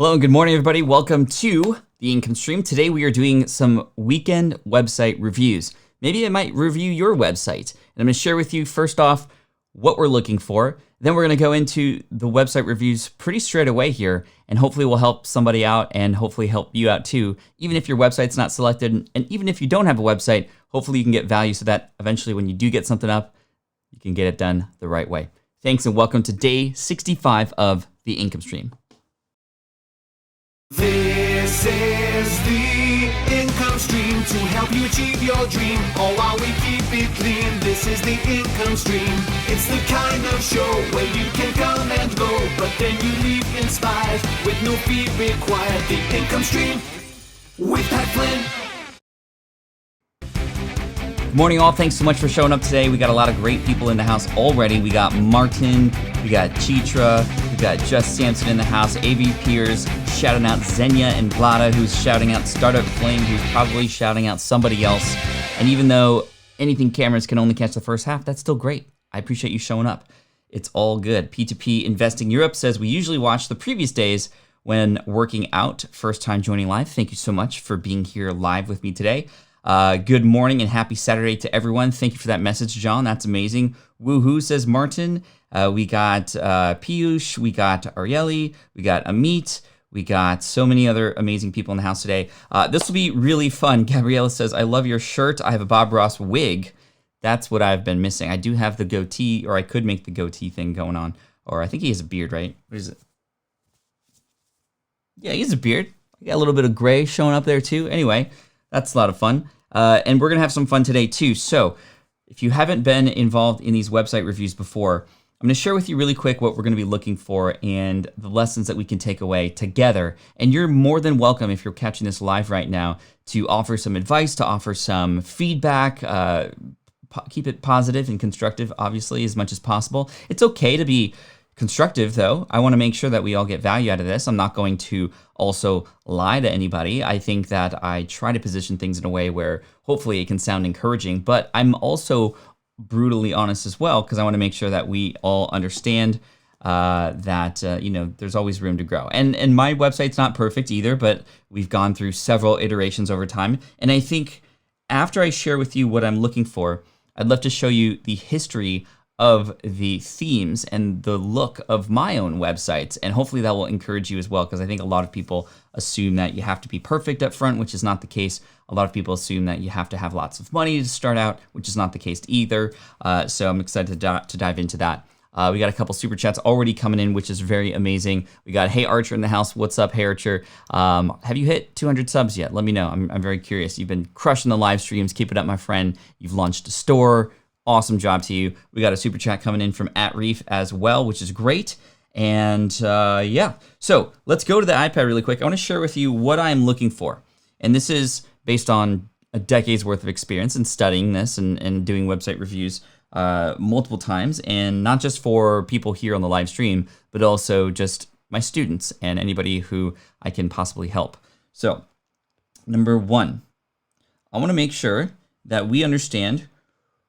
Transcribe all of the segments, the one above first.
Hello and good morning, everybody. Welcome to the income stream. Today we are doing some weekend website reviews. Maybe I might review your website. And I'm going to share with you first off what we're looking for. Then we're going to go into the website reviews pretty straight away here, and hopefully we'll help somebody out and hopefully help you out too. Even if your website's not selected, and even if you don't have a website, hopefully you can get value so that eventually when you do get something up, you can get it done the right way. Thanks and welcome to day 65 of the income stream. This is the income stream to help you achieve your dream. All while we keep it clean. This is the income stream. It's the kind of show where you can come and go, but then you leave inspired with no fee required. The income stream with Flynn. Good morning, all. Thanks so much for showing up today. We got a lot of great people in the house already. We got Martin, we got Chitra, we got Just Samson in the house, AV Piers shouting out Xenia and Vlada, who's shouting out Startup Flame, who's probably shouting out somebody else. And even though anything cameras can only catch the first half, that's still great. I appreciate you showing up. It's all good. P2P Investing Europe says we usually watch the previous days when working out. First time joining live. Thank you so much for being here live with me today. Good morning and happy Saturday to everyone. Thank you for that message, John. That's amazing. Woohoo, says Martin. We got Piyush, we got Arieli, we got Amit, we got so many other amazing people in the house today. This will be really fun. Gabriella says, I love your shirt. I have a Bob Ross wig. That's what I've been missing. I do have the goatee, or I could make the goatee thing going on. Or I think he has a beard, right? What is it? Yeah, he has a beard. I got a little bit of gray showing up there too. Anyway, that's a lot of fun. And we're going to have some fun today too. So if you haven't been involved in these website reviews before, I'm going to share with you really quick what we're going to be looking for and the lessons that we can take away together. And you're more than welcome, if you're catching this live right now, to offer some advice, to offer some feedback, keep it positive and constructive, obviously, as much as possible. It's okay to be constructive, though. I want to make sure that we all get value out of this. I'm not going to also lie to anybody. I think that I try to position things in a way where hopefully it can sound encouraging, but I'm also brutally honest as well, because I want to make sure that we all understand that there's always room to grow. And my website's not perfect either, but we've gone through several iterations over time. And I think after I share with you what I'm looking for, I'd love to show you the history of the themes and the look of my own websites. And hopefully that will encourage you as well, because I think a lot of people assume that you have to be perfect up front, which is not the case. A lot of people assume that you have to have lots of money to start out, which is not the case either. So I'm excited to dive into that. We got a couple super chats already coming in, which is very amazing. We got Hey Archer in the house. What's up, Hey Archer? Have you hit 200 subs yet? Let me know. I'm very curious. You've been crushing the live streams. Keep it up, my friend. You've launched a store. Awesome job to you. We got a super chat coming in from @Reef as well, which is great. And yeah, so let's go to the iPad really quick. I want to share with you what I'm looking for. And this is based on a decade's worth of experience in studying this and doing website reviews multiple times. And not just for people here on the live stream, but also just my students and anybody who I can possibly help. So number one, I want to make sure that we understand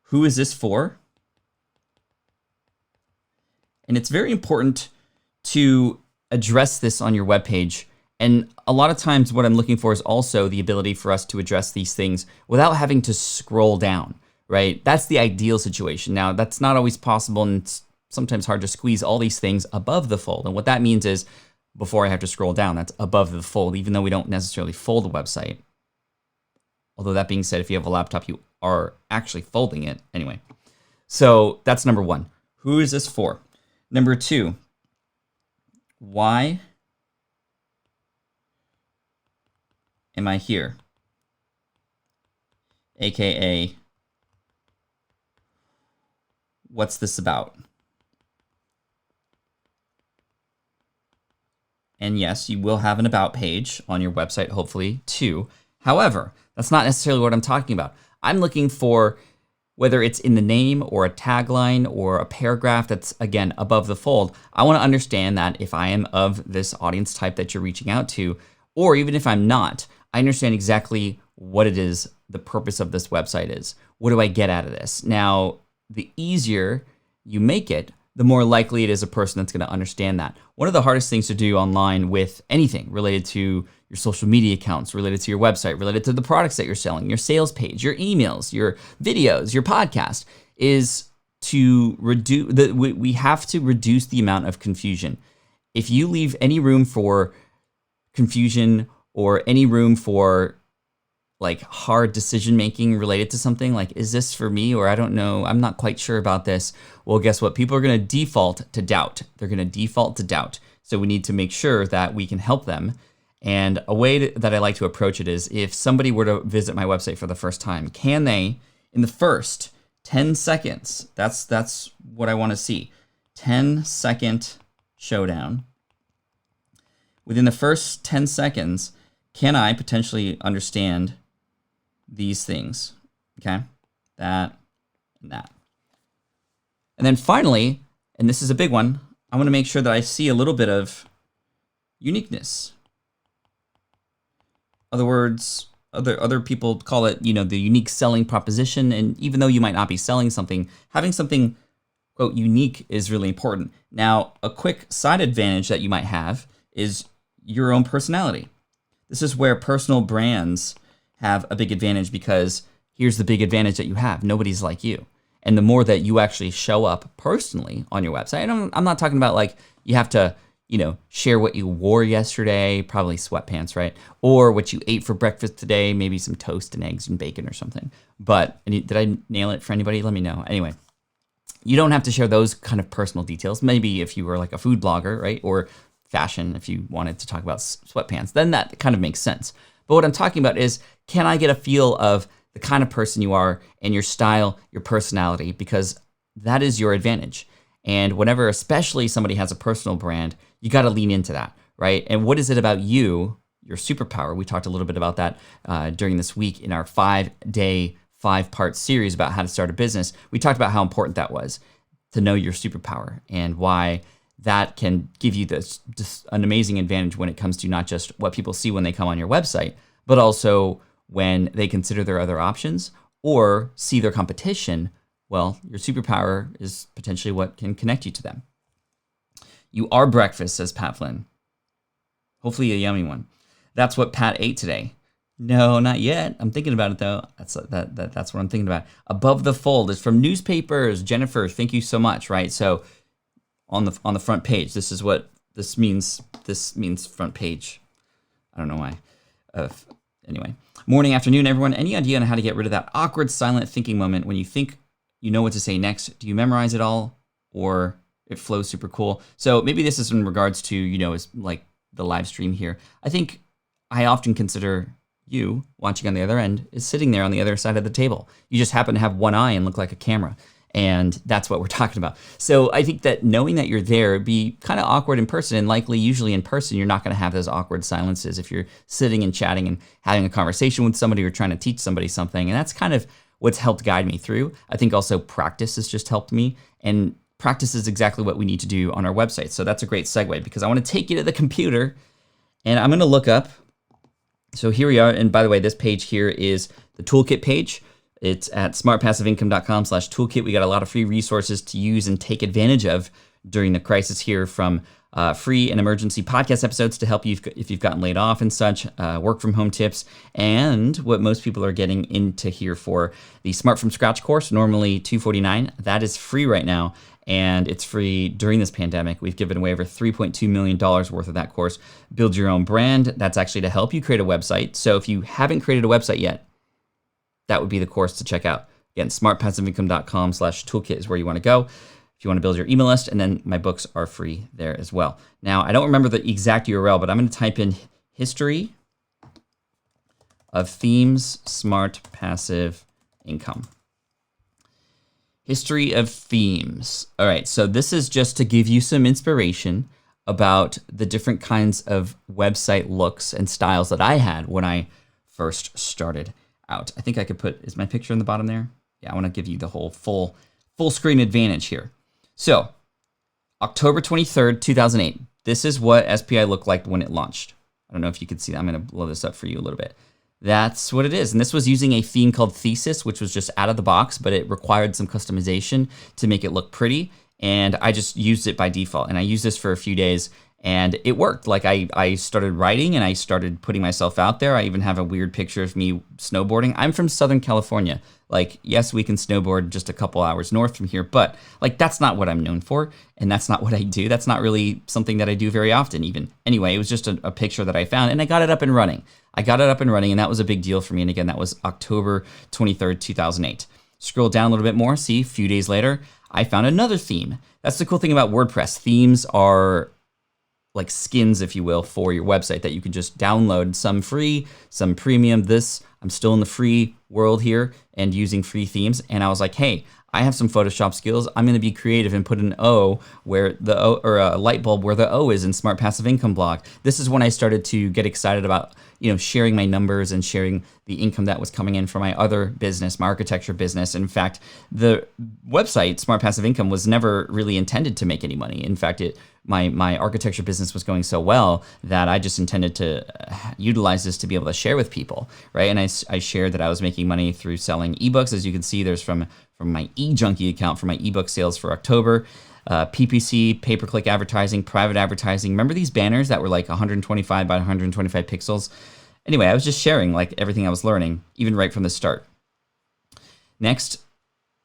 who is this for? And it's very important to address this on your webpage. And a lot of times what I'm looking for is also the ability for us to address these things without having to scroll down, right? That's the ideal situation. Now, that's not always possible, and it's sometimes hard to squeeze all these things above the fold. And what that means is before I have to scroll down, that's above the fold, even though we don't necessarily fold a website. Although that being said, if you have a laptop, you are actually folding it anyway. So that's number one. Who is this for? Number two, why am I here? AKA, what's this about? And yes, you will have an about page on your website, hopefully, too. However, that's not necessarily what I'm talking about. I'm looking for whether it's in the name or a tagline or a paragraph that's, again, above the fold. I want to understand that if I am of this audience type that you're reaching out to, or even if I'm not, I understand exactly what it is, the purpose of this website is. What do I get out of this? Now, the easier you make it, the more likely it is a person that's going to understand that. One of the hardest things to do online with anything related to your social media accounts, related to your website, related to the products that you're selling, your sales page, your emails, your videos, your podcast, is to reduce we have to reduce the amount of confusion. If you leave any room for confusion or any room for like hard decision making related to something, like, is this for me, or I don't know, I'm not quite sure about this. Well, guess what? People are going to default to doubt. They're going to default to doubt. So we need to make sure that we can help them. And a way that I like to approach it is, if somebody were to visit my website for the first time, can they, in the first 10 seconds, that's what I want to see, 10-second showdown. Within the first 10 seconds, can I potentially understand these things? Okay, that and that. And then finally, and this is a big one, I want to make sure that I see a little bit of uniqueness. Other words, other people call it, the unique selling proposition. And even though you might not be selling something, having something, quote, unique is really important. Now, a quick side advantage that you might have is your own personality. This is where personal brands have a big advantage, because here's the big advantage that you have. Nobody's like you. And the more that you actually show up personally on your website, and I'm not talking about like you have to, share what you wore yesterday, probably sweatpants, right? Or what you ate for breakfast today, maybe some toast and eggs and bacon or something. But did I nail it for anybody? Let me know. Anyway, you don't have to share those kind of personal details. Maybe if you were like a food blogger, right? Or fashion, if you wanted to talk about sweatpants, then that kind of makes sense. But what I'm talking about is, can I get a feel of the kind of person you are and your style, your personality, because that is your advantage. And whenever, especially somebody has a personal brand, you got to lean into that, right? And what is it about you, your superpower? We talked a little bit about that during this week in our 5-day, 5-part series about how to start a business. We talked about how important that was, to know your superpower, and why that can give you just an amazing advantage when it comes to not just what people see when they come on your website, but also when they consider their other options or see their competition. Well, your superpower is potentially what can connect you to them. You are breakfast, says Pat Flynn. Hopefully a yummy one. That's what Pat ate today. No, not yet. I'm thinking about it though. That's what I'm thinking about. Above the fold is from newspapers. Jennifer, thank you so much. Right, so on the front page, this is what this means. This means front page. I don't know why. Anyway, morning, afternoon, everyone. Any idea on how to get rid of that awkward, silent thinking moment when you think you know what to say next? Do you memorize it all, or it flows super cool? So maybe this is in regards to, is like the live stream here. I think I often consider you watching on the other end is sitting there on the other side of the table. You just happen to have one eye and look like a camera. And that's what we're talking about. So I think that knowing that you're there would be kind of awkward in person, and likely usually in person, you're not going to have those awkward silences if you're sitting and chatting and having a conversation with somebody or trying to teach somebody something. And that's kind of what's helped guide me through. I think also practice has just helped me, and practice is exactly what we need to do on our website. So that's a great segue, because I want to take you to the computer and I'm going to look up. So here we are. And by the way, this page here is the toolkit page. It's at smartpassiveincome.com/toolkit. We got a lot of free resources to use and take advantage of during the crisis here, from free and emergency podcast episodes to help you if you've gotten laid off and such, work from home tips, and what most people are getting into here for the Smart from Scratch course, normally $249. That is free right now, and it's free during this pandemic. We've given away over $3.2 million worth of that course. Build your own brand. That's actually to help you create a website. So if you haven't created a website yet, that would be the course to check out. Again, smartpassiveincome.com/toolkit is where you want to go if you want to build your email list, and then my books are free there as well. Now, I don't remember the exact URL, but I'm going to type in history of themes, smart passive income. History of themes. All right, so this is just to give you some inspiration about the different kinds of website looks and styles that I had when I first started out. I think I could is my picture in the bottom there? Yeah, I want to give you the whole full screen advantage here. So, October 23rd, 2008. This is what SPI looked like when it launched. I don't know if you could see that. I'm going to blow this up for you a little bit. That's what it is. And this was using a theme called Thesis, which was just out of the box, but it required some customization to make it look pretty. and I just used it by default. And I used this for a few days, and it worked. Like I started writing and I started putting myself out there. I even have a weird picture of me snowboarding. I'm from Southern California. Like, yes, we can snowboard just a couple hours north from here, but like that's not what I'm known for, and that's not what I do. That's not really something that I do very often even. Anyway, it was just a picture that I found, and I got it up and running. And that was a big deal for me. And again, that was October 23rd, 2008. Scroll down a little bit more, see, a few days later, I found another theme. That's the cool thing about WordPress. Themes are like skins, if you will, for your website that you can just download, some free, some premium. I'm still in the free world here and using free themes. And I was like, hey, I have some Photoshop skills. I'm going to be creative and put an O where the O, or a light bulb where the O is in Smart Passive Income blog. This is when I started to get excited about, sharing my numbers and sharing the income that was coming in from my other business, my architecture business. In fact, the website Smart Passive Income was never really intended to make any money. In fact, my architecture business was going so well that I just intended to utilize this to be able to share with people, right? And I shared that I was making money through selling ebooks. As you can see, there's from my eJunkie account for my ebook sales for October. PPC, pay-per-click advertising, private advertising. Remember these banners that were like 125 by 125 pixels? Anyway, I was just sharing like everything I was learning, even right from the start. Next,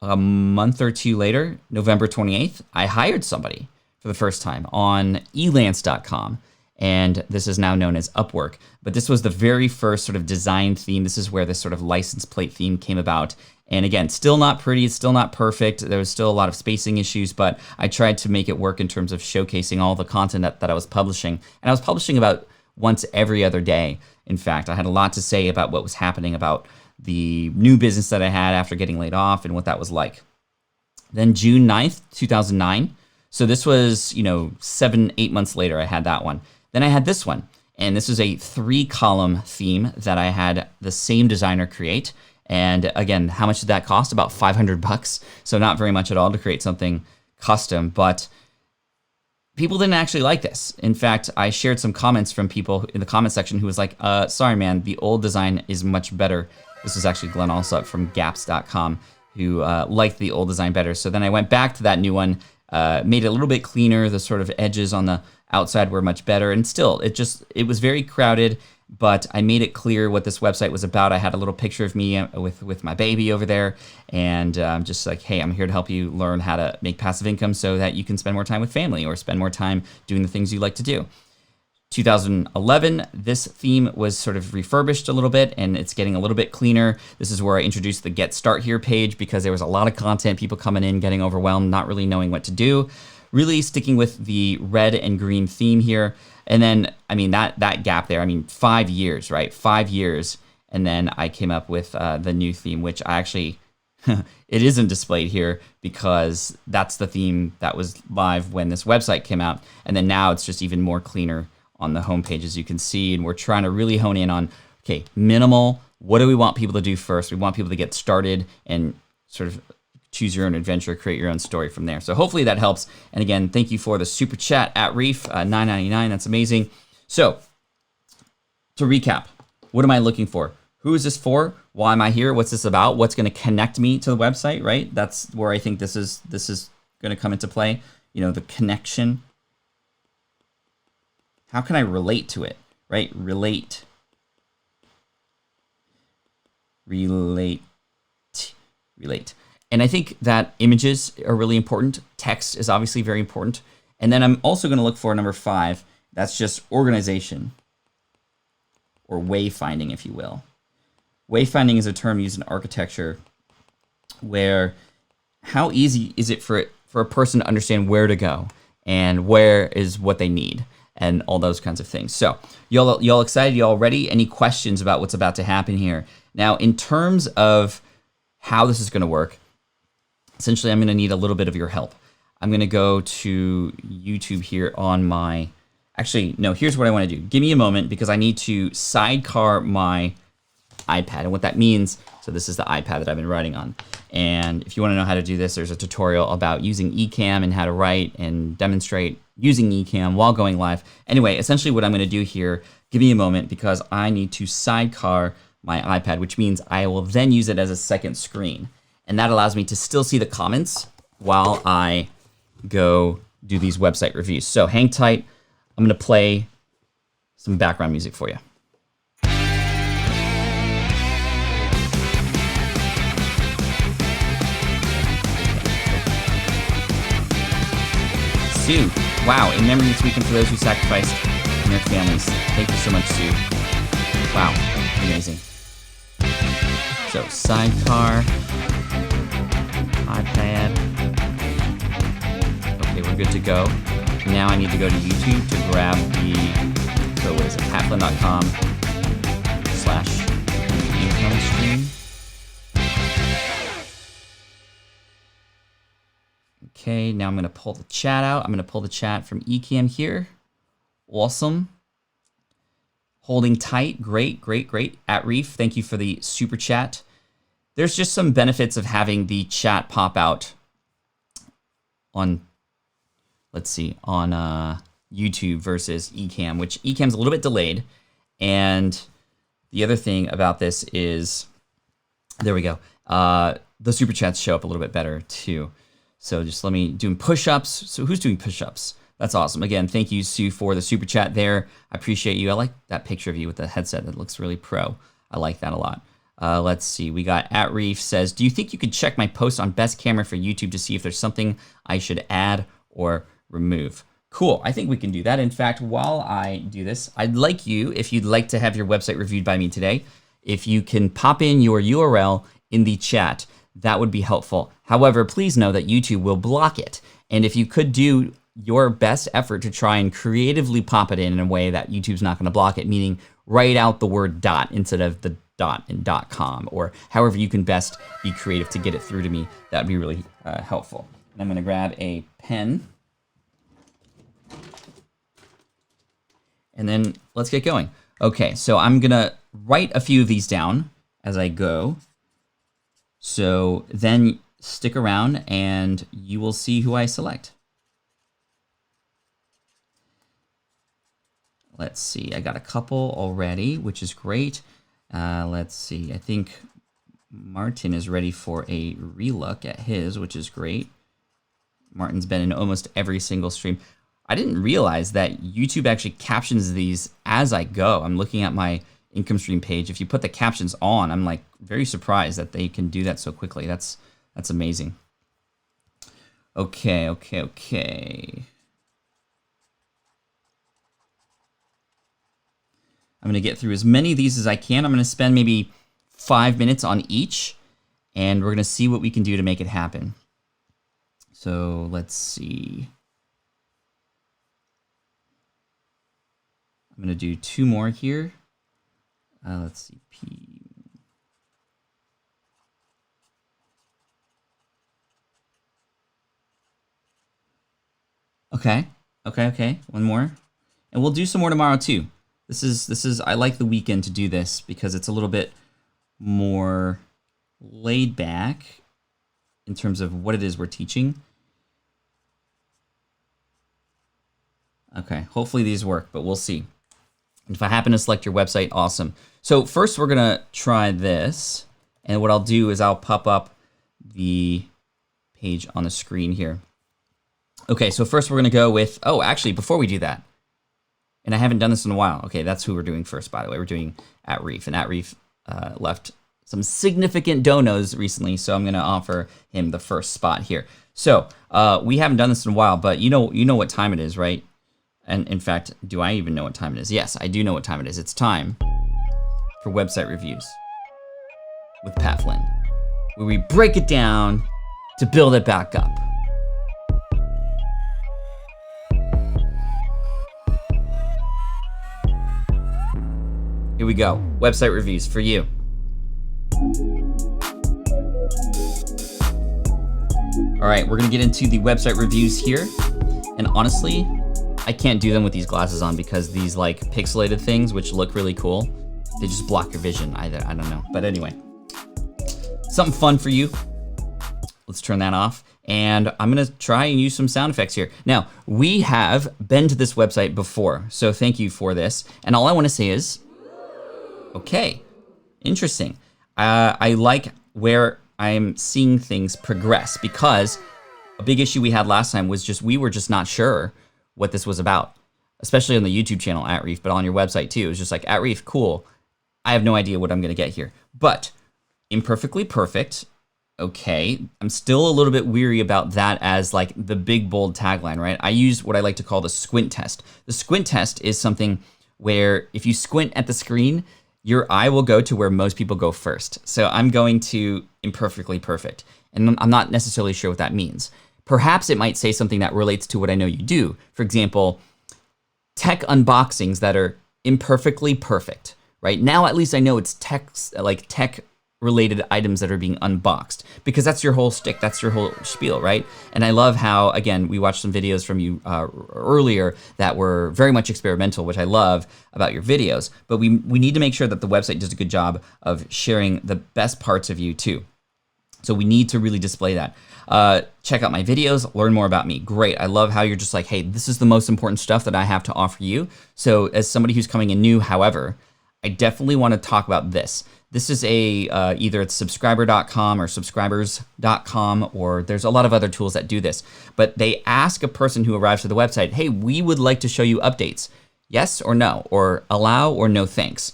a month or two later, November 28th, I hired somebody for the first time on elance.com. And this is now known as Upwork. But this was the very first sort of design theme. This is where this sort of license plate theme came about. And again, still not pretty, it's still not perfect. There was still a lot of spacing issues, but I tried to make it work in terms of showcasing all the content that I was publishing. And I was publishing about once every other day. In fact, I had a lot to say about what was happening, about the new business that I had after getting laid off and what that was like. Then June 9th, 2009. So this was, 7-8 months later, I had that one. Then I had this one. And this is a 3-column theme that I had the same designer create. And again, how much did that cost? About $500. So not very much at all to create something custom, but people didn't actually like this. In fact, I shared some comments from people in the comment section who was like, sorry, man, the old design is much better. This was actually Glenn Alsop from gaps.com who liked the old design better. So then I went back to that new one, made it a little bit cleaner. The sort of edges on the outside were much better. And still, it was very crowded, but I made it clear what this website was about. I had a little picture of me with my baby over there, and just like, hey, I'm here to help you learn how to make passive income so that you can spend more time with family or spend more time doing the things you like to do. 2011, this theme was sort of refurbished a little bit, and it's getting a little bit cleaner. This is where I introduced the Get Start Here page because there was a lot of content, people coming in, getting overwhelmed, not really knowing what to do. Really sticking with the red and green theme here. And then, that gap there, 5 years, right? 5 years. And then I came up with the new theme, which I actually, it isn't displayed here because that's the theme that was live when this website came out. And then now it's just even more cleaner on the homepage, as you can see. And we're trying to really hone in on, okay, minimal. What do we want people to do first? We want people to get started and sort of choose your own adventure, create your own story from there. So hopefully that helps. And again, thank you for the super chat at Reef, $9.99. That's amazing. So to recap, what am I looking for? Who is this for? Why am I here? What's this about? What's going to connect me to the website, right? That's where I think this is going to come into play. The connection. How can I relate to it, right? Relate. And I think that images are really important. Text is obviously very important. And then I'm also going to look for number 5. That's just organization or wayfinding, if you will. Wayfinding is a term used in architecture where how easy is it for a person to understand where to go and where is what they need and all those kinds of things. So y'all excited? Y'all ready? Any questions about what's about to happen here? Now, in terms of how this is going to work, essentially, I'm going to need a little bit of your help. I'm going to go to YouTube here on my... Actually, no, here's what I want to do. Give me a moment because I need to sidecar my iPad. And what that means, so this is the iPad that I've been writing on. And if you want to know how to do this, there's a tutorial about using Ecamm and how to write and demonstrate using Ecamm while going live. Anyway, essentially what I'm going to do here, give me a moment because I need to sidecar my iPad, which means I will then use it as a second screen. And that allows me to still see the comments while I go do these website reviews. So hang tight. I'm going to play some background music for you. Sue, wow, in memory this weekend for those who sacrificed and their families. Thank you so much, Sue. Wow, amazing. So, sidecar, iPad. Okay, we're good to go. Now I need to go to YouTube to grab the, so what is it, patflynn.com/income stream. Okay, now I'm going to pull the chat out. I'm going to pull the chat from Ecamm here. Awesome. Holding tight. Great, great, great. At Reef, thank you for the super chat. There's just some benefits of having the chat pop out on, let's see, on YouTube versus Ecamm, which Ecamm's a little bit delayed. And the other thing about this is, there we go. The super chats show up a little bit better too. So just let me do push-ups. So who's doing push-ups? That's awesome. Again, thank you, Sue, for the super chat there. I appreciate you. I like that picture of you with the headset. That looks really pro. I like that a lot. Let's see. We got at Reef says, do you think you could check my post on best camera for YouTube to see if there's something I should add or remove? Cool. I think we can do that. In fact, while I do this, I'd like you, if you'd like to have your website reviewed by me today, if you can pop in your URL in the chat, that would be helpful. However, please know that YouTube will block it. And if you could do your best effort to try and creatively pop it in a way that YouTube's not going to block it, meaning write out the word dot instead of the dot in .com, or however you can best be creative to get it through to me, that would be really helpful. And I'm going to grab a pen. And then let's get going. Okay, so I'm going to write a few of these down as I go. So then stick around and you will see who I select. Let's see, I got a couple already, which is great. Let's see, I think Martin is ready for a relook at his, which is great. Martin's been in almost every single stream. I didn't realize that YouTube actually captions these as I go. I'm looking at my income stream page. If you put the captions on, I'm like very surprised that they can do that so quickly. That's amazing. Okay. I'm gonna get through as many of these as I can. I'm gonna spend maybe 5 minutes on each, and we're gonna see what we can do to make it happen. So let's see. I'm gonna do 2 more here. Let's see, P. Okay. 1 more, and we'll do some more tomorrow too. This is I like the weekend to do this because it's a little bit more laid back in terms of what it is we're teaching. Okay, hopefully these work, but we'll see. If I happen to select your website, awesome. So first we're gonna try this, and what I'll do is I'll pop up the page on the screen here. Okay, so first we're gonna go with, oh, actually, before we do that, and I haven't done this in a while. Okay, that's who we're doing first, by the way. We're doing At Reef, and At Reef left some significant donos recently, so I'm gonna offer him the first spot here. So we haven't done this in a while, but you know what time it is, right? And in fact, do I even know what time it is? Yes, I do know what time it is. It's time for website reviews with Pat Flynn, where we break it down to build it back up. Here we go, website reviews for you. All right, we're gonna get into the website reviews here. And honestly, I can't do them with these glasses on because these like pixelated things, which look really cool, they just block your vision. I don't know, but anyway, something fun for you. Let's turn that off. And I'm gonna try and use some sound effects here. Now, we have been to this website before, so thank you for this. And all I wanna say is, okay, interesting. I like where I'm seeing things progress because a big issue we had last time was just we were just not sure what this was about, especially on the YouTube channel at Reef, but on your website too. It was just like, at Reef, cool. I have no idea what I'm going to get here. But imperfectly perfect, okay. I'm still a little bit weary about that as like the big bold tagline, right? I use what I like to call the squint test. The squint test is something where if you squint at the screen, your eye will go to where most people go first. So I'm going to imperfectly perfect. And I'm not necessarily sure what that means. Perhaps it might say something that relates to what I know you do. For example, tech unboxings that are imperfectly perfect, right? Now at least I know it's tech related items that are being unboxed, because that's your whole shtick, that's your whole spiel, right? And I love how, again, we watched some videos from you earlier that were very much experimental, which I love about your videos, but we need to make sure that the website does a good job of sharing the best parts of you too. So we need to really display that. Check out my videos, learn more about me. Great. I love how you're just like, hey, this is the most important stuff that I have to offer you. So as somebody who's coming in new, however, I definitely want to talk about this. This is either it's subscriber.com or subscribers.com, or there's a lot of other tools that do this. But they ask a person who arrives to the website, hey, we would like to show you updates. Yes or no, or allow or no thanks.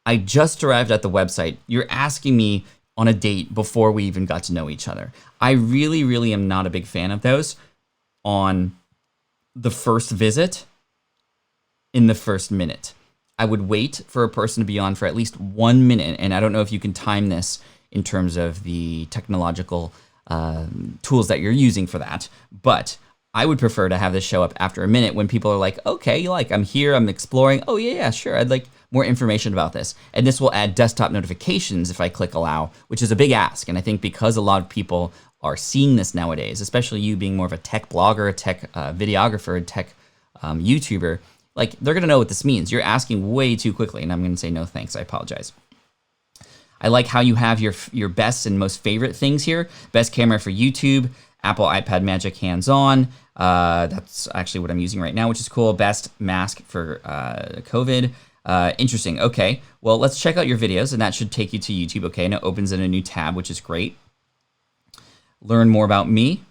I just arrived at the website. You're asking me on a date before we even got to know each other. I really, really am not a big fan of those on the first visit in the first minute. I would wait for a person to be on for at least 1 minute. And I don't know if you can time this in terms of the technological tools that you're using for that, but I would prefer to have this show up after a minute when people are like, okay, like I'm here, I'm exploring. Oh yeah, sure. I'd like more information about this. And this will add desktop notifications if I click allow, which is a big ask. And I think because a lot of people are seeing this nowadays, especially you being more of a tech blogger, a tech videographer, a tech YouTuber, like they're gonna know what this means. You're asking way too quickly, and I'm gonna say no thanks, I apologize. I like how you have your best and most favorite things here. Best camera for YouTube, Apple iPad Magic hands-on. That's actually what I'm using right now, which is cool. Best mask for COVID. Interesting, okay. Well, let's check out your videos, and that should take you to YouTube, okay? And it opens in a new tab, which is great. Learn more about me.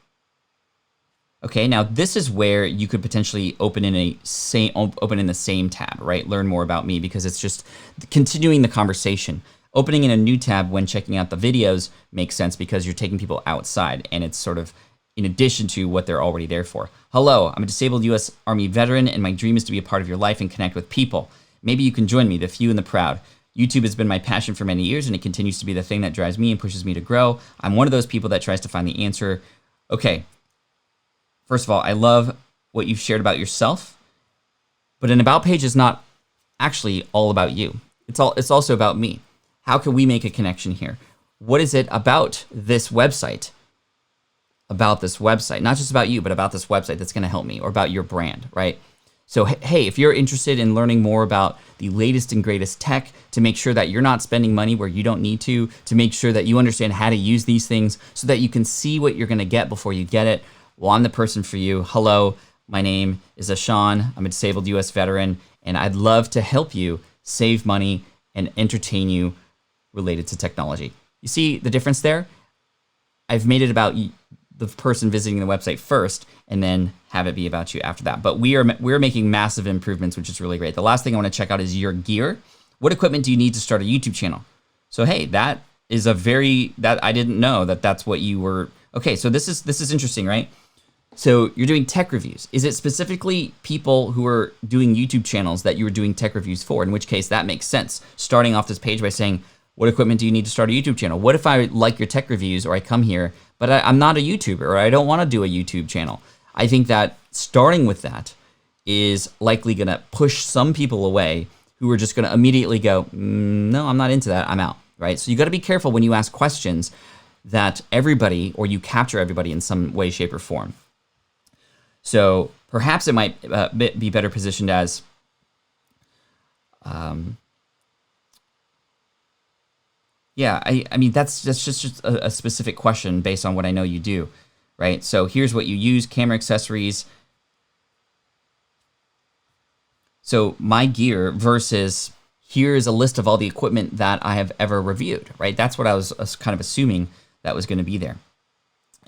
Okay, now this is where you could potentially open in the same tab, right? Learn more about me, because it's just continuing the conversation. Opening in a new tab when checking out the videos makes sense because you're taking people outside, and it's sort of in addition to what they're already there for. Hello, I'm a disabled U.S. Army veteran, and my dream is to be a part of your life and connect with people. Maybe you can join me, the few and the proud. YouTube has been my passion for many years, and it continues to be the thing that drives me and pushes me to grow. I'm one of those people that tries to find the answer. Okay. First of all, I love what you've shared about yourself, but an about page is not actually all about you. It's also about me. How can we make a connection here? What is it about this website? About this website, not just about you, but about this website that's going to help me, or about your brand, right? So, hey, if you're interested in learning more about the latest and greatest tech to make sure that you're not spending money where you don't need to make sure that you understand how to use these things so that you can see what you're going to get before you get it, well, I'm the person for you. Hello, my name is Ashan. I'm a disabled U.S. veteran, and I'd love to help you save money and entertain you related to technology. You see the difference there? I've made it about the person visiting the website first, and then have it be about you after that. But we're making massive improvements, which is really great. The last thing I want to check out is your gear. What equipment do you need to start a YouTube channel? So hey, that is that I didn't know that's what you were. Okay, so this is interesting, right? So you're doing tech reviews. Is it specifically people who are doing YouTube channels that you were doing tech reviews for? In which case that makes sense. Starting off this page by saying, what equipment do you need to start a YouTube channel? What if I like your tech reviews, or I come here, but I'm not a YouTuber, or I don't want to do a YouTube channel? I think that starting with that is likely going to push some people away who are just going to immediately go, no, I'm not into that, I'm out, right? So you got to be careful when you ask questions that everybody, or you capture everybody in some way, shape, or form. So perhaps it might be better positioned as, yeah, I mean, that's just a specific question based on what I know you do, right? So here's what you use, camera accessories. So my gear versus here's a list of all the equipment that I have ever reviewed, right? That's what I was kind of assuming that was going to be there.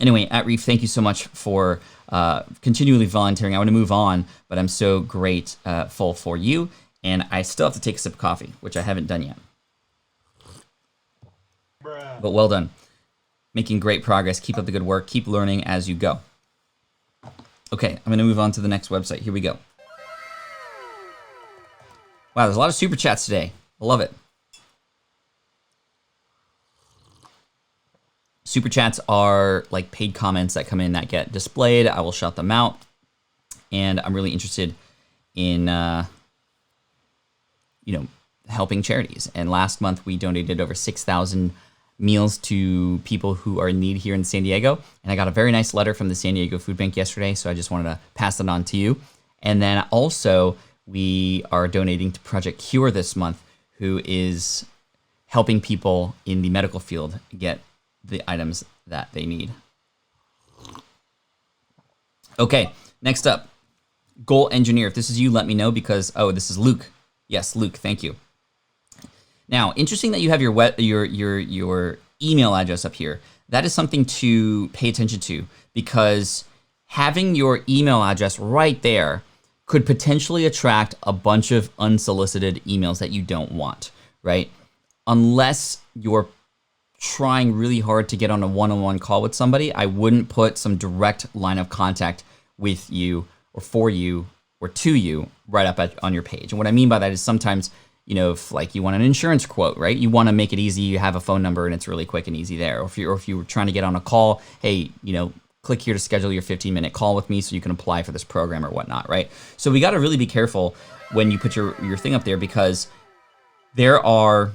Anyway, at Reef, thank you so much for continually volunteering. I want to move on, but I'm so grateful for you. And I still have to take a sip of coffee, which I haven't done yet. But well done. Making great progress. Keep up the good work. Keep learning as you go. Okay, I'm going to move on to the next website. Here we go. Wow, there's a lot of super chats today. I love it. Super chats are like paid comments that come in that get displayed. I will shout them out. And I'm really interested in, helping charities. And last month we donated over 6,000 meals to people who are in need here in San Diego. And I got a very nice letter from the San Diego Food Bank yesterday, so I just wanted to pass that on to you. And then also we are donating to Project Cure this month, who is helping people in the medical field get the items that they need. Okay, next up, Goal Engineer. If this is you, let me know because, this is Luke. Yes, Luke, thank you. Now, interesting that you have your email address up here. That is something to pay attention to because having your email address right there could potentially attract a bunch of unsolicited emails that you don't want, right? Unless you're trying really hard to get on a one-on-one call with somebody, I wouldn't put some direct line of contact with you or for you or to you right up on your page. And what I mean by that is sometimes, if like you want an insurance quote, right? You want to make it easy. You have a phone number and it's really quick and easy there. Or if you were trying to get on a call, hey, click here to schedule your 15-minute call with me so you can apply for this program or whatnot, right? So we got to really be careful when you put your thing up there because there are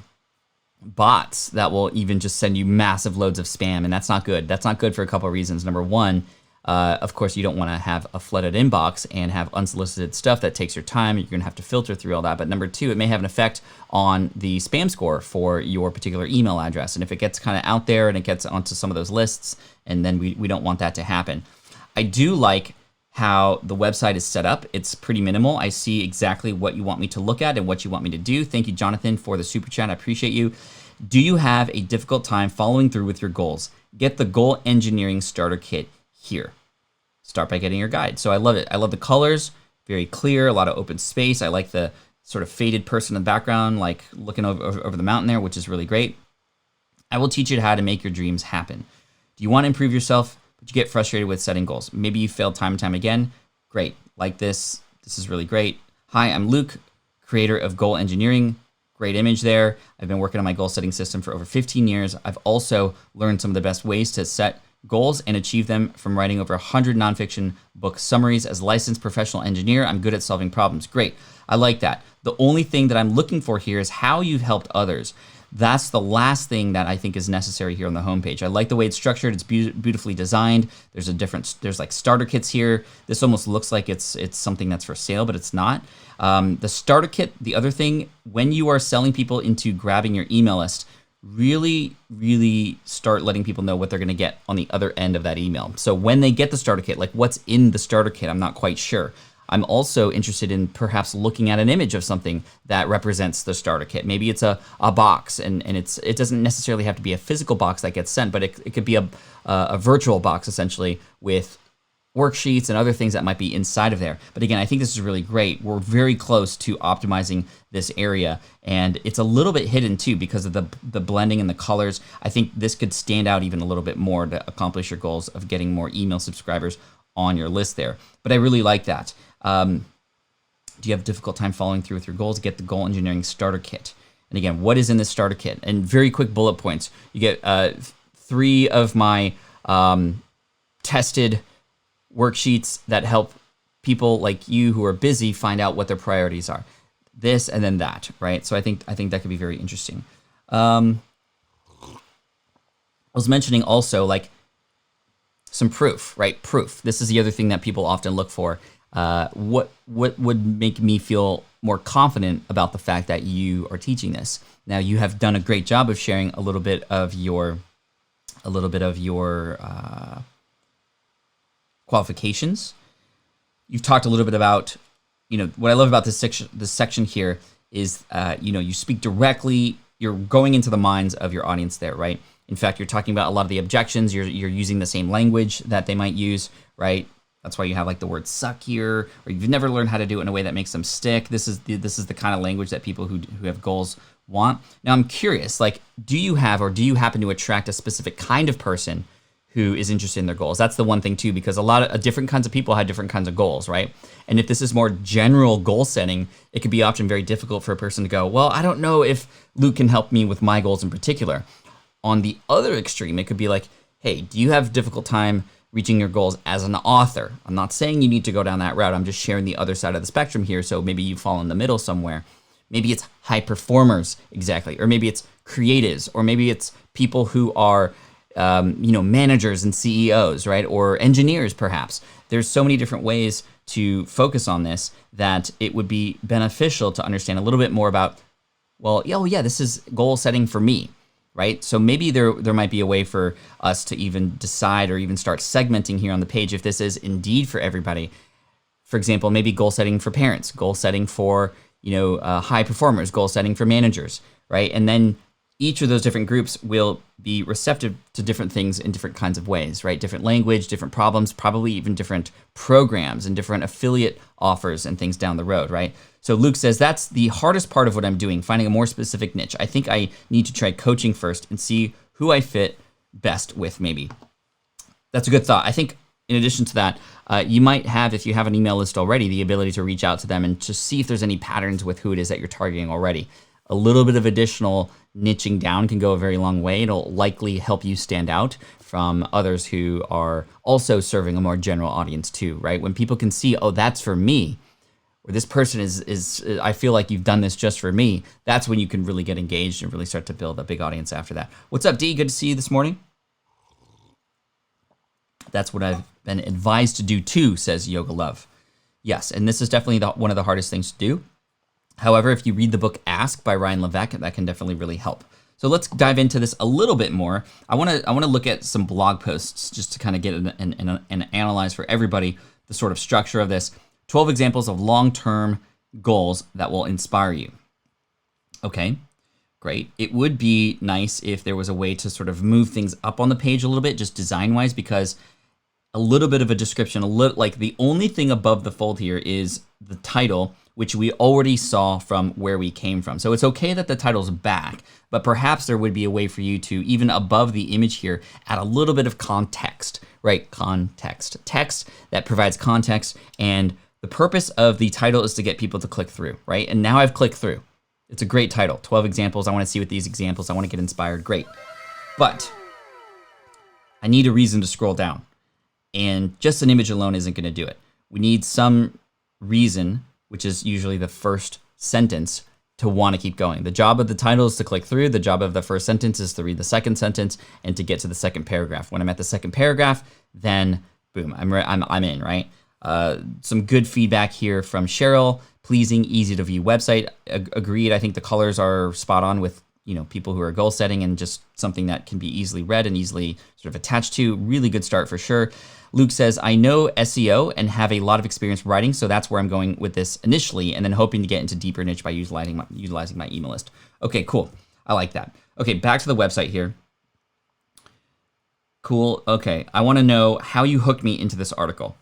bots that will even just send you massive loads of spam, and that's not good. That's not good for a couple of reasons. Number one, of course, you don't want to have a flooded inbox and have unsolicited stuff that takes your time. You're going to have to filter through all that. But number two, it may have an effect on the spam score for your particular email address. And if it gets kind of out there and it gets onto some of those lists, and then we don't want that to happen. I do like how the website is set up. It's pretty minimal. I see exactly what you want me to look at and what you want me to do. Thank you, Jonathan, for the super chat. I appreciate you. Do you have a difficult time following through with your goals? Get the Goal Engineering Starter Kit here. Start by getting your guide. So I love it. I love the colors, very clear, a lot of open space. I like the sort of faded person in the background, like looking over the mountain there, which is really great. I will teach you how to make your dreams happen. Do you want to improve yourself, but you get frustrated with setting goals? Maybe you failed time and time again. Great. Like this. This is really great. Hi, I'm Luke, creator of Goal Engineering. Great image there. I've been working on my goal setting system for over 15 years. I've also learned some of the best ways to set goals and achieve them from writing over 100 nonfiction book summaries. As a licensed professional engineer, I'm good at solving problems. Great. I like that. The only thing that I'm looking for here is how you've helped others. That's the last thing that I think is necessary here on the homepage. I like the way it's structured. It's beautifully designed. There's like starter kits here. This almost looks like it's something that's for sale, but it's not. The starter kit, the other thing, when you are selling people into grabbing your email list, really, really start letting people know what they're going to get on the other end of that email. So when they get the starter kit, like what's in the starter kit, I'm not quite sure. I'm also interested in perhaps looking at an image of something that represents the starter kit. Maybe it's a box, and it doesn't necessarily have to be a physical box that gets sent, but it could be a virtual box essentially with worksheets and other things that might be inside of there. But again, I think this is really great. We're very close to optimizing this area, and it's a little bit hidden too because of the blending and the colors. I think this could stand out even a little bit more to accomplish your goals of getting more email subscribers on your list there. But I really like that. Do you have a difficult time following through with your goals? Get the Goal Engineering Starter Kit. And again, what is in this starter kit? And very quick bullet points. You get 3 of my tested worksheets that help people like you who are busy find out what their priorities are. This and then that, right? So I think that could be very interesting. I was mentioning also like some proof, right? Proof. This is the other thing that people often look for. What would make me feel more confident about the fact that you are teaching this? Now, you have done a great job of sharing a little bit of your qualifications. You've talked a little bit about, what I love about this section here is, you speak directly. You're going into the minds of your audience there, right? In fact, you're talking about a lot of the objections. You're using the same language that they might use, right? That's why you have like the word suck here, or you've never learned how to do it in a way that makes them stick. This is the kind of language that people who have goals want. Now, I'm curious, like, do you happen to attract a specific kind of person who is interested in their goals? That's the one thing too, because a lot of different kinds of people have different kinds of goals, right? And if this is more general goal setting, it could be often very difficult for a person to go, well, I don't know if Luke can help me with my goals in particular. On the other extreme, it could be like, hey, do you have a difficult time reaching your goals as an author? I'm not saying you need to go down that route. I'm just sharing the other side of the spectrum here. So maybe you fall in the middle somewhere. Maybe it's high performers, exactly. Or maybe it's creatives, or maybe it's people who are managers and CEOs, right? Or engineers, perhaps. There's so many different ways to focus on this that it would be beneficial to understand a little bit more about, well, this is goal setting for me, right? So maybe there might be a way for us to even decide or even start segmenting here on the page if this is indeed for everybody. For example, maybe goal setting for parents, goal setting for high performers, goal setting for managers, right? And then each of those different groups will be receptive to different things in different kinds of ways, right? Different language, different problems, probably even different programs and different affiliate offers and things down the road, right? So Luke says, that's the hardest part of what I'm doing, finding a more specific niche. I think I need to try coaching first and see who I fit best with, maybe. That's a good thought. I think in addition to that, you might have, if you have an email list already, the ability to reach out to them and to see if there's any patterns with who it is that you're targeting already. A little bit of additional niching down can go a very long way. It'll likely help you stand out from others who are also serving a more general audience too, right? When people can see, oh, that's for me, or this person is I feel like you've done this just for me, that's when you can really get engaged and really start to build a big audience after that. What's up, D? Good to see you this morning. That's what I've been advised to do too, says Yoga Love. Yes, and this is definitely one of the hardest things to do. However, if you read the book Ask by Ryan Levesque, that can definitely really help. So let's dive into this a little bit more. I want to look at some blog posts just to kind of get and analyze for everybody the sort of structure of this. 12 examples of long-term goals that will inspire you. Okay, great. It would be nice if there was a way to sort of move things up on the page a little bit, just design-wise, because a little bit of a description, like the only thing above the fold here is the title, which we already saw from where we came from. So it's okay that the title's back, but perhaps there would be a way for you to, even above the image here, add a little bit of context, right? Context. Text that provides context, and the purpose of the title is to get people to click through, right? And now I've clicked through. It's a great title, 12 examples. I wanna see with these examples, I wanna get inspired, great. But I need a reason to scroll down, and just an image alone isn't gonna do it. We need some reason, which is usually the first sentence, to want to keep going. The job of the title is to click through. The job of the first sentence is to read the second sentence and to get to the second paragraph. When I'm at the second paragraph, then boom, I'm in, right? Some good feedback here from Cheryl. Pleasing, easy to view website. Agreed. I think the colors are spot on with people who are goal setting, and just something that can be easily read and easily sort of attached to. Really good start for sure. Luke says, I know SEO and have a lot of experience writing, so that's where I'm going with this initially, and then hoping to get into deeper niche by utilizing my email list. Okay, cool. I like that. Okay, back to the website here. Cool. Okay, I want to know how you hooked me into this article.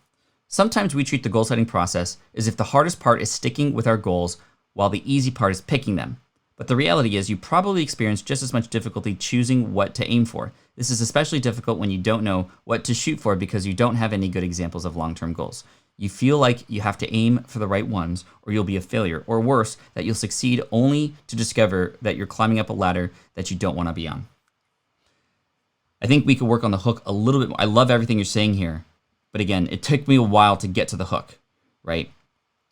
Sometimes we treat the goal setting process as if the hardest part is sticking with our goals while the easy part is picking them. But the reality is you probably experience just as much difficulty choosing what to aim for. This is especially difficult when you don't know what to shoot for because you don't have any good examples of long-term goals. You feel like you have to aim for the right ones or you'll be a failure, or worse, that you'll succeed only to discover that you're climbing up a ladder that you don't want to be on. I think we could work on the hook a little bit more. I love everything you're saying here, but again, it took me a while to get to the hook, right?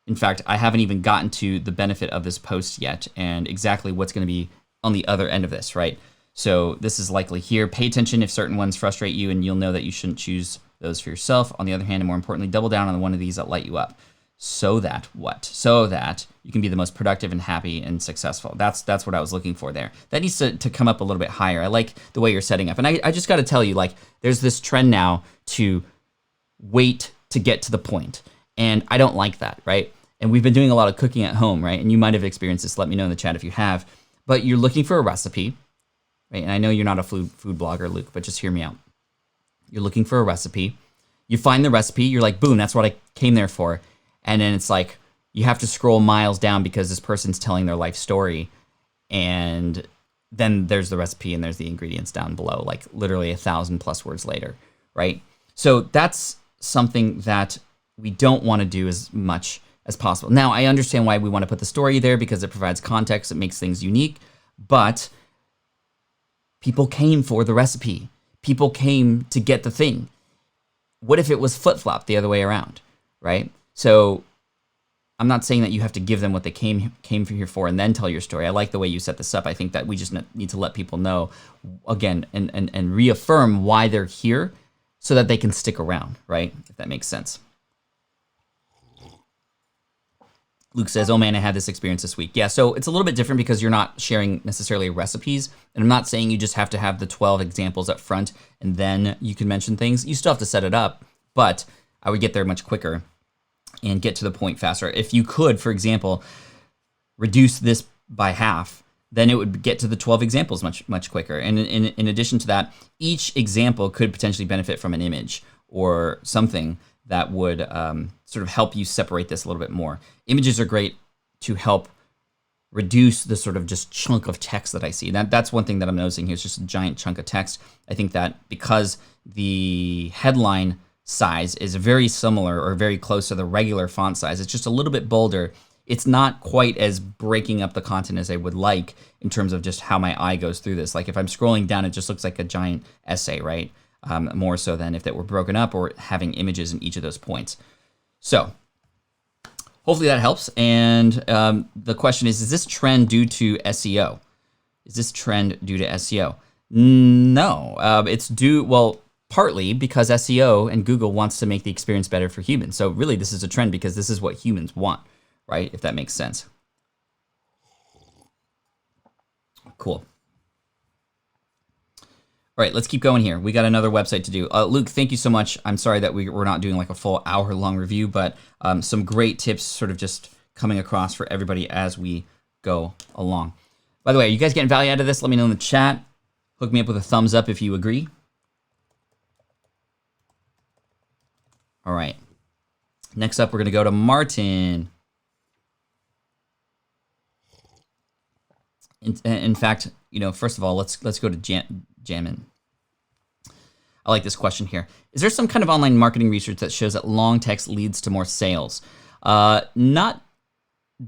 In fact, I haven't even gotten to the benefit of this post yet and exactly what's going to be on the other end of this, right? So this is likely here. Pay attention if certain ones frustrate you, and you'll know that you shouldn't choose those for yourself. On the other hand, and more importantly, double down on one of these that light you up. So that what? So that you can be the most productive and happy and successful. That's what I was looking for there. That needs to come up a little bit higher. I like the way you're setting up. And I just got to tell you, like, there's this trend now to wait to get to the point. And I don't like that, right? And we've been doing a lot of cooking at home, right? And you might have experienced this. Let me know in the chat if you have. But you're looking for a recipe, right? And I know you're not a food blogger, Luke, but just hear me out. You're looking for a recipe. You find the recipe. You're like, boom, that's what I came there for. And then it's like you have to scroll miles down because this person's telling their life story. And then there's the recipe and there's the ingredients down below, like literally 1,000+ words later, right? So that's something that we don't want to do as much as possible. Now, I understand why we want to put the story there because it provides context, it makes things unique, but people came for the recipe. People came to get the thing. What if it was flip-flopped the other way around, right? So I'm not saying that you have to give them what they came here for and then tell your story. I like the way you set this up. I think that we just need to let people know, again, and reaffirm why they're here so that they can stick around, right? If that makes sense. Luke says, oh man, I had this experience this week. Yeah, so it's a little bit different because you're not sharing necessarily recipes. And I'm not saying you just have to have the 12 examples up front and then you can mention things. You still have to set it up, but I would get there much quicker and get to the point faster. If you could, for example, reduce this by half, then it would get to the 12 examples much quicker. And in addition to that, each example could potentially benefit from an image or something that would sort of help you separate this a little bit more. Images are great to help reduce the sort of just chunk of text that I see. That's one thing that I'm noticing here. It's just a giant chunk of text. I think that because the headline size is very similar or very close to the regular font size, it's just a little bit bolder. It's not quite as breaking up the content as I would like in terms of just how my eye goes through this. Like if I'm scrolling down, it just looks like a giant essay, right? More so than if it were broken up or having images in each of those points. So hopefully that helps. And the question is this trend due to SEO? Is this trend due to SEO? No, it's due, well, partly because SEO and Google wants to make the experience better for humans. So really this is a trend because this is what humans want, right? If that makes sense. Cool. All right, let's keep going here. We got another website to do. Luke, thank you so much. I'm sorry that we're not doing like a full hour-long review, but some great tips sort of just coming across for everybody as we go along. By the way, are you guys getting value out of this? Let me know in the chat. Hook me up with a thumbs up if you agree. All right. Next up, we're going to go to Martin. In fact, you know, first of all, let's go to Jamin. I like this question here. Is there some kind of online marketing research that shows that long text leads to more sales? Not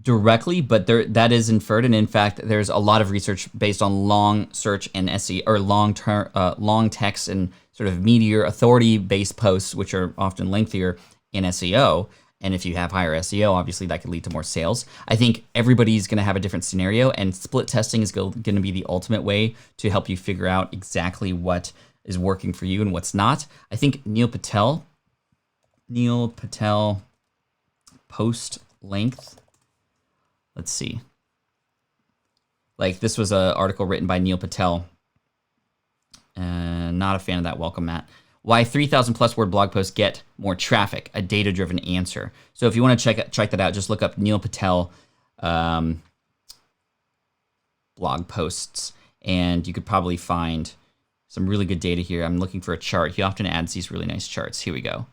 directly, but that is inferred. And in fact, there's a lot of research based on long search and SEO, or long text and sort of meteor authority-based posts, which are often lengthier in SEO. And if you have higher SEO, obviously that could lead to more sales. I think everybody's going to have a different scenario, and split testing is going to be the ultimate way to help you figure out exactly what is working for you and what's not. I think Neil Patel post length. Let's see. Like this was an article written by Neil Patel. Not a fan of that. Welcome, Matt. Why 3,000+ word blog posts get more traffic, a data-driven answer. So if you want to check that out, just look up Neil Patel blog posts, and you could probably find some really good data here. I'm looking for a chart. He often adds these really nice charts. Here we go.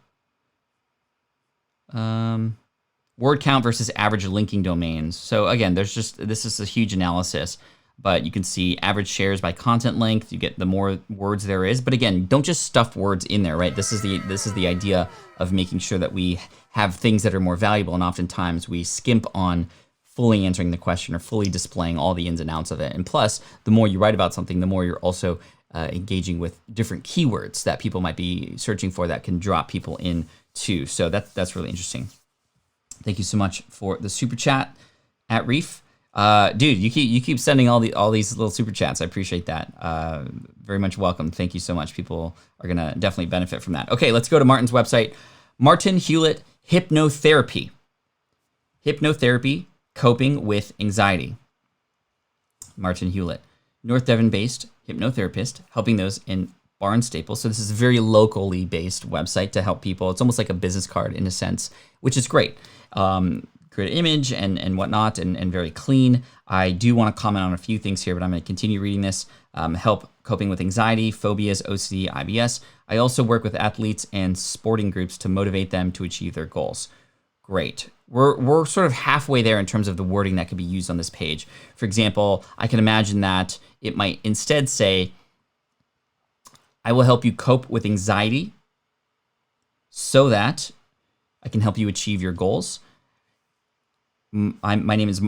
Word count versus average linking domains. So again, this is a huge analysis. But you can see average shares by content length. You get the more words there is. But again, don't just stuff words in there, right? This is the idea of making sure that we have things that are more valuable. And oftentimes we skimp on fully answering the question or fully displaying all the ins and outs of it. And plus, the more you write about something, the more you're also engaging with different keywords that people might be searching for that can drop people in too. So that's really interesting. Thank you so much for the super chat at Reef. Dude, you keep sending all these little super chats. I appreciate that. Very much welcome. Thank you so much. People are gonna definitely benefit from that. Okay, let's go to Martin's website. Martin Hewlett Hypnotherapy. Hypnotherapy, coping with anxiety. Martin Hewlett, North Devon-based hypnotherapist, helping those in Barnstaple. So this is a very locally based website to help people. It's almost like a business card in a sense, which is great. good image and whatnot, and very clean. I do want to comment on a few things here, but I'm going to continue reading this. Help coping with anxiety, phobias, OCD, IBS. I also work with athletes and sporting groups to motivate them to achieve their goals. Great. We're sort of halfway there in terms of the wording that could be used on this page. For example, I can imagine that it might instead say, I will help you cope with anxiety so that I can help you achieve your goals. My name is,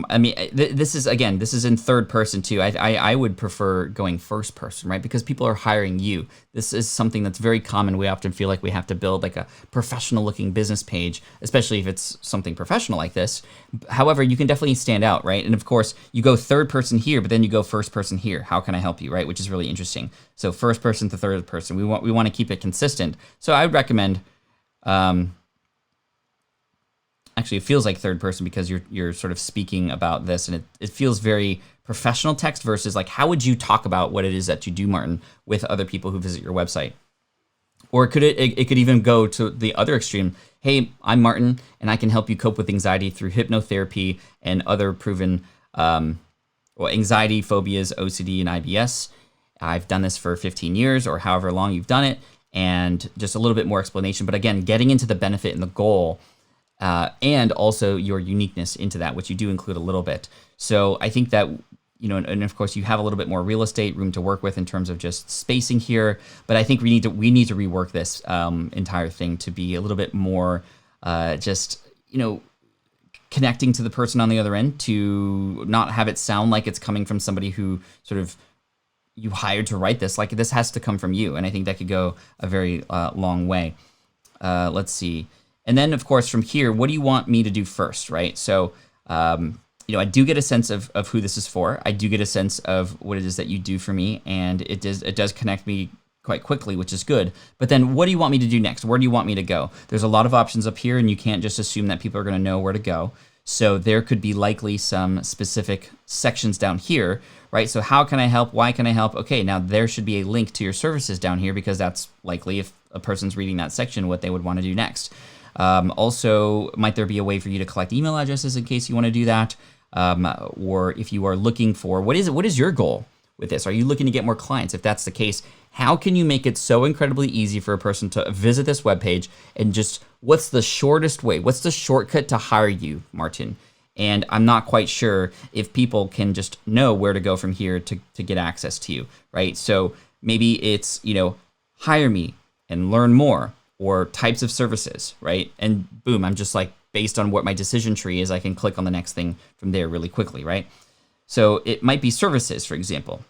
this is in third person too. I would prefer going first person, right? Because people are hiring you. This is something that's very common. We often feel like we have to build like a professional looking business page, especially if it's something professional like this. However, you can definitely stand out, right? And of course, you go third person here, but then you go first person here. How can I help you, right? Which is really interesting. So first person to third person. We want to keep it consistent. So I would recommend, actually, it feels like third person because you're sort of speaking about this, and it feels very professional text versus like, how would you talk about what it is that you do, Martin, with other people who visit your website? Or could it could even go to the other extreme. Hey, I'm Martin, and I can help you cope with anxiety through hypnotherapy and other proven anxiety, phobias, OCD, and IBS. I've done this for 15 years or however long you've done it, and just a little bit more explanation. But again, getting into the benefit and the goal, and also your uniqueness into that, which you do include a little bit. So I think that, and of course you have a little bit more real estate room to work with in terms of just spacing here. But I think we need to rework this entire thing to be a little bit more connecting to the person on the other end, to not have it sound like it's coming from somebody who sort of you hired to write this. Like, this has to come from you. And I think that could go a very long way. Let's see. And then, of course, from here, what do you want me to do first, right? So, I do get a sense of who this is for. I do get a sense of what it is that you do for me, and it does connect me quite quickly, which is good. But then what do you want me to do next? Where do you want me to go? There's a lot of options up here, and you can't just assume that people are going to know where to go. So there could be likely some specific sections down here, right? So how can I help? Why can I help? Okay, now there should be a link to your services down here, because that's likely, if a person's reading that section, what they would want to do next. Also, might there be a way for you to collect email addresses in case you want to do that? Or if you are looking for, what is your goal with this? Are you looking to get more clients? If that's the case, how can you make it so incredibly easy for a person to visit this webpage, and just what's the shortest way? What's the shortcut to hire you, Martin? And I'm not quite sure if people can just know where to go from here to get access to you, right? So maybe it's, hire me and learn more, or types of services, right? And boom, I'm just like, based on what my decision tree is, I can click on the next thing from there really quickly, right? So it might be services, for example.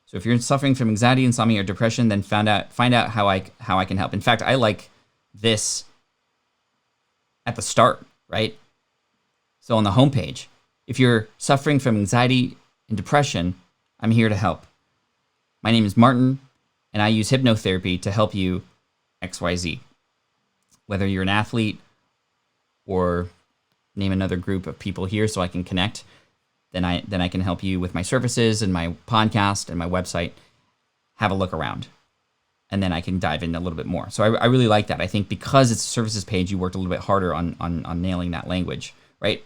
So if you're suffering from anxiety, insomnia, or depression, then find out how I can help. In fact, I like this at the start, right? So on the homepage, if you're suffering from anxiety and depression, I'm here to help. My name is Martin, and I use hypnotherapy to help you XYZ. Whether you're an athlete, or name another group of people here so I can connect, then I can help you with my services and my podcast and my website. Have a look around, and then I can dive in a little bit more. So I really like that. I think because it's a services page, you worked a little bit harder on nailing that language, right?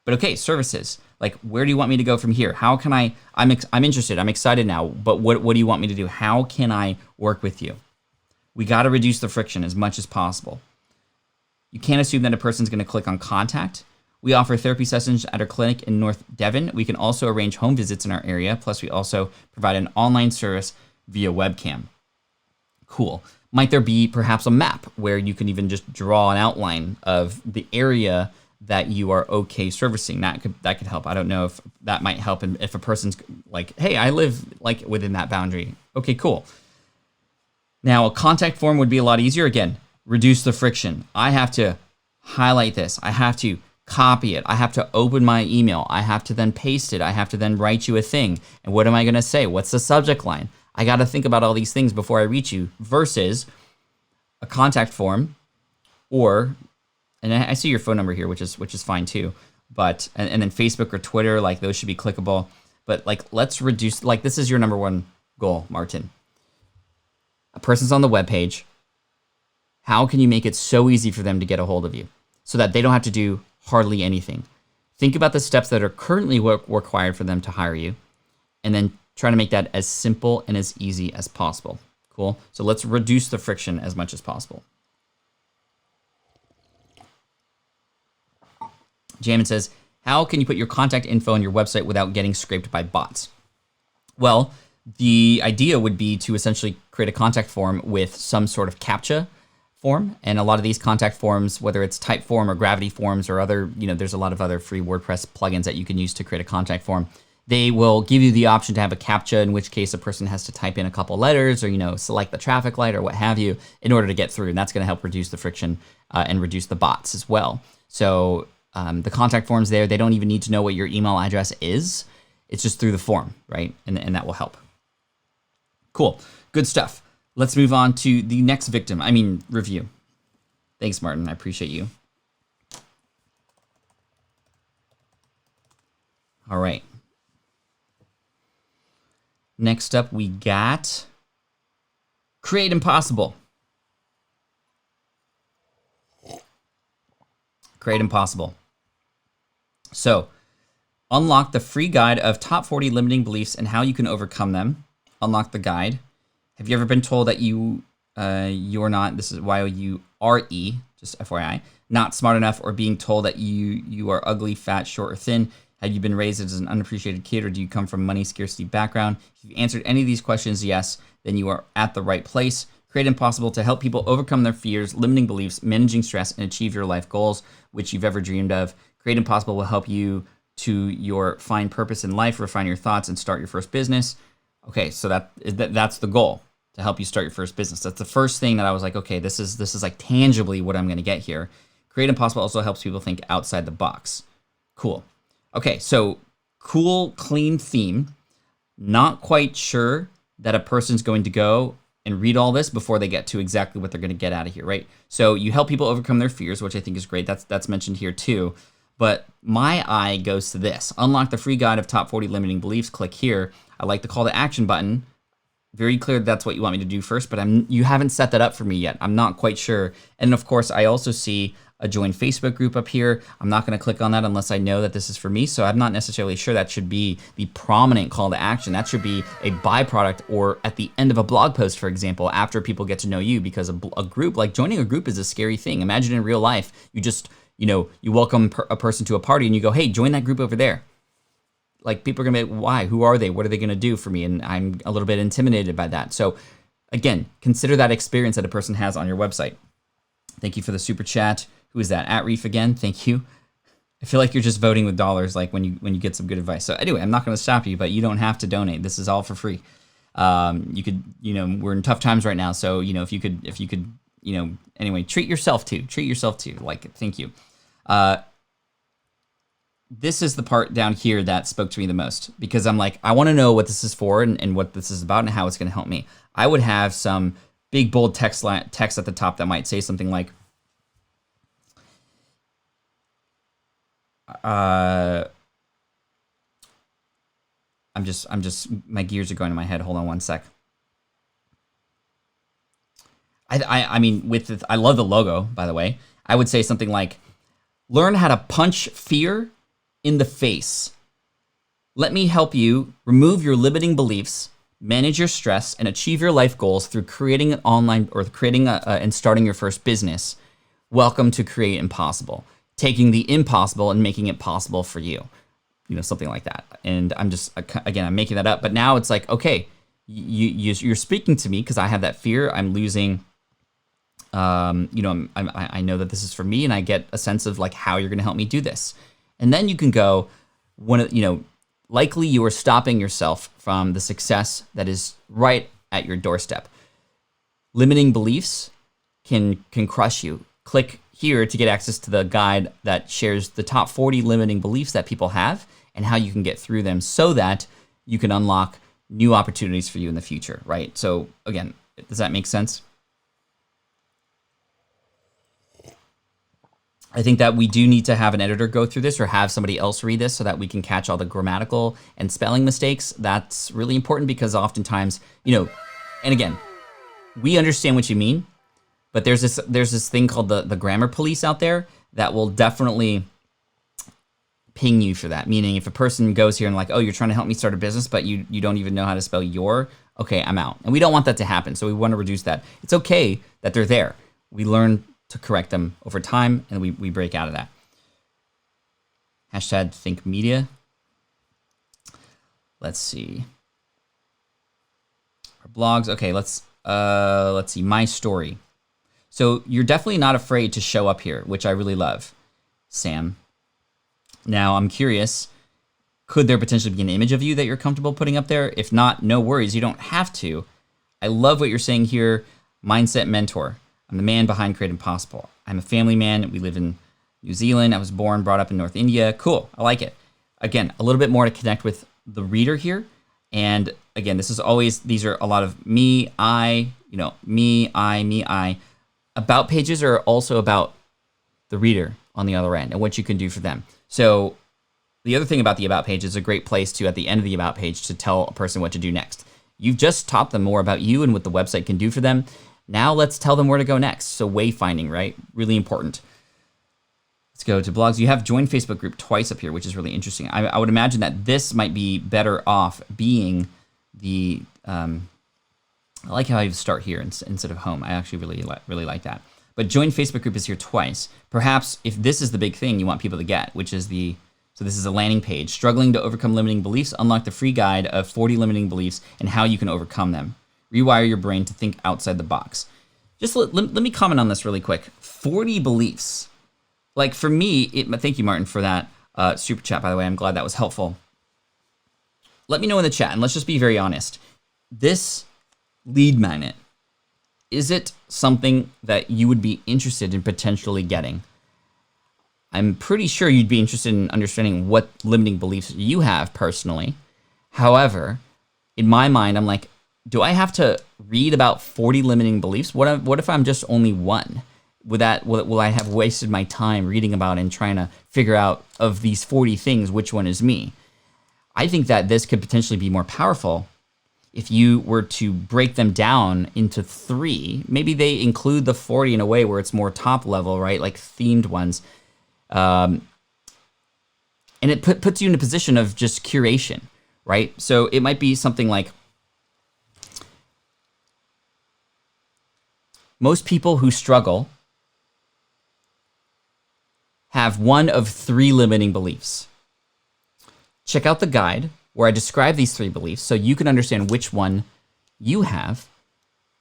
But okay, services. Like, where do you want me to go from here? How can I'm interested. I'm excited now. But what do you want me to do? How can I work with you? We got to reduce the friction as much as possible. You can't assume that a person's going to click on contact. We offer therapy sessions at our clinic in North Devon. We can also arrange home visits in our area. Plus, we also provide an online service via webcam. Cool. Might there be perhaps a map where you can even just draw an outline of the area that you are okay servicing? That could help. I don't know if that might help, and if a person's like, hey, I live like within that boundary. Okay, cool. Now, a contact form would be a lot easier. Again, reduce the friction. I have to highlight this. I have to copy it. I have to open my email. I have to then paste it. I have to then write you a thing. And what am I going to say? What's the subject line? I got to think about all these things before I reach you, versus a contact form, and I see your phone number here, which is fine too. But and then Facebook or Twitter, like, those should be clickable. But like, let's reduce, like, this is your number one goal, Martin. A person's on the webpage. How can you make it so easy for them to get a hold of you, so that they don't have to do hardly anything. Think about the steps that are currently required for them to hire you, and then try to make that as simple and as easy as possible. Cool? So let's reduce the friction as much as possible. Jamin says, how can you put your contact info on your website without getting scraped by bots? Well, the idea would be to essentially create a contact form with some sort of CAPTCHA form. And a lot of these contact forms, whether it's Typeform or Gravity Forms or other, there's a lot of other free WordPress plugins that you can use to create a contact form. They will give you the option to have a CAPTCHA, in which case a person has to type in a couple letters or, select the traffic light or what have you in order to get through. And that's going to help reduce the friction and reduce the bots as well. So the contact forms there, they don't even need to know what your email address is. It's just through the form, right? And that will help. Cool. Good stuff. Let's move on to the next review. Thanks, Martin. I appreciate you. All right. Next up, we got Create Impossible. Create Impossible. So, unlock the free guide of top 40 limiting beliefs and how you can overcome them. Unlock the guide. Have you ever been told that you're not, this is Y-O-U-R-E, just FYI, not smart enough, or being told that you are ugly, fat, short, or thin? Have you been raised as an unappreciated kid, or do you come from a money scarcity background? If you've answered any of these questions yes, then you are at the right place. Create Impossible to help people overcome their fears, limiting beliefs, managing stress, and achieve your life goals, which you've ever dreamed of. Create Impossible will help you to find purpose in life, refine your thoughts, and start your first business. Okay, so that's the goal, to help you start your first business. That's the first thing that I was like, okay, this is like tangibly what I'm going to get here. Create Impossible also helps people think outside the box. Cool. Okay, so cool, clean theme. Not quite sure that a person's going to go and read all this before they get to exactly what they're going to get out of here, right? So you help people overcome their fears, which I think is great. That's mentioned here too. But my eye goes to this. Unlock the free guide of top 40 limiting beliefs. Click here. I like the call to action button. Very clear that's what you want me to do first, but you haven't set that up for me yet. I'm not quite sure. And of course, I also see a join Facebook group up here. I'm not going to click on that unless I know that this is for me. So I'm not necessarily sure that should be the prominent call to action. That should be a byproduct, or at the end of a blog post, for example, after people get to know you, because a group, like joining a group, is a scary thing. Imagine in real life, you just, you welcome a person to a party and you go, hey, join that group over there. Like, people are going to be like, why? Who are they? What are they going to do for me? And I'm a little bit intimidated by that. So again, consider that experience that a person has on your website. Thank you for the super chat. Who is that? At Reef again. Thank you. I feel like you're just voting with dollars, like when you get some good advice. So anyway, I'm not going to stop you, but you don't have to donate. This is all for free. You could, we're in tough times right now. So, if you could, anyway, treat yourself too. Like, thank you. This is the part down here that spoke to me the most, because I'm like, I want to know what this is for and what this is about and how it's going to help me. I would have some big bold text at the top that might say something like, I'm just, my gears are going in my head. Hold on one sec. I mean, I love the logo, by the way. I would say something like, learn how to punch fear in the face. Let me help you remove your limiting beliefs, manage your stress, and achieve your life goals through creating an online, or creating and starting your first business. Welcome to Create Impossible. Taking the impossible and making it possible for you. Something like that. And I'm just, again, I'm making that up. But now it's like, okay, you're speaking to me because I have that fear. I'm losing, I know that this is for me, and I get a sense of like how you're going to help me do this. And then you can go, likely you are stopping yourself from the success that is right at your doorstep. Limiting beliefs can crush you. Click here to get access to the guide that shares the top 40 limiting beliefs that people have and how you can get through them so that you can unlock new opportunities for you in the future, right? So again, does that make sense? I think that we do need to have an editor go through this, or have somebody else read this so that we can catch all the grammatical and spelling mistakes. That's really important, because oftentimes, and again, we understand what you mean, but there's this thing called the grammar police out there that will definitely ping you for that. Meaning if a person goes here and like, oh, you're trying to help me start a business, but you don't even know how to spell your, okay, I'm out. And we don't want that to happen. So we want to reduce that. It's okay that they're there. We learn to correct them over time, and we break out of that. Hashtag think media. Let's see. Our blogs. Okay, let's see. My story. So you're definitely not afraid to show up here, which I really love, Sam. Now I'm curious, could there potentially be an image of you that you're comfortable putting up there? If not, no worries. You don't have to. I love what you're saying here. Mindset mentor. I'm the man behind Create Impossible. I'm a family man. We live in New Zealand. I was born, brought up in North India. Cool. I like it. Again, a little bit more to connect with the reader here. And again, these are a lot of me, I. About pages are also about the reader on the other end and what you can do for them. So the other thing about the about page is a great place to, at the end of the about page, to tell a person what to do next. You've just taught them more about you and what the website can do for them. Now let's tell them where to go next. So wayfinding, right? Really important. Let's go to blogs. You have joined Facebook group twice up here, which is really interesting. I would imagine that this might be better off being the, I like how I start here instead of home. I actually really like that. But join Facebook group is here twice. Perhaps if this is the big thing you want people to get, which is so this is a landing page. Struggling to overcome limiting beliefs, unlock the free guide of 40 limiting beliefs and how you can overcome them. Rewire your brain to think outside the box. Just let me comment on this really quick. 40 beliefs. Like for me, thank you, Martin, for that super chat, by the way. I'm glad that was helpful. Let me know in the chat, and let's just be very honest. This lead magnet, is it something that you would be interested in potentially getting? I'm pretty sure you'd be interested in understanding what limiting beliefs you have personally. However, in my mind, I'm like, do I have to read about 40 limiting beliefs? What if I'm just only one? Will I have wasted my time reading about and trying to figure out of these 40 things, which one is me? I think that this could potentially be more powerful if you were to break them down into 3. Maybe they include the 40 in a way where it's more top level, right? Like themed ones. And it puts you in a position of just curation, right? So it might be something like, most people who struggle have one of 3 limiting beliefs. Check out the guide where I describe these 3 beliefs so you can understand which one you have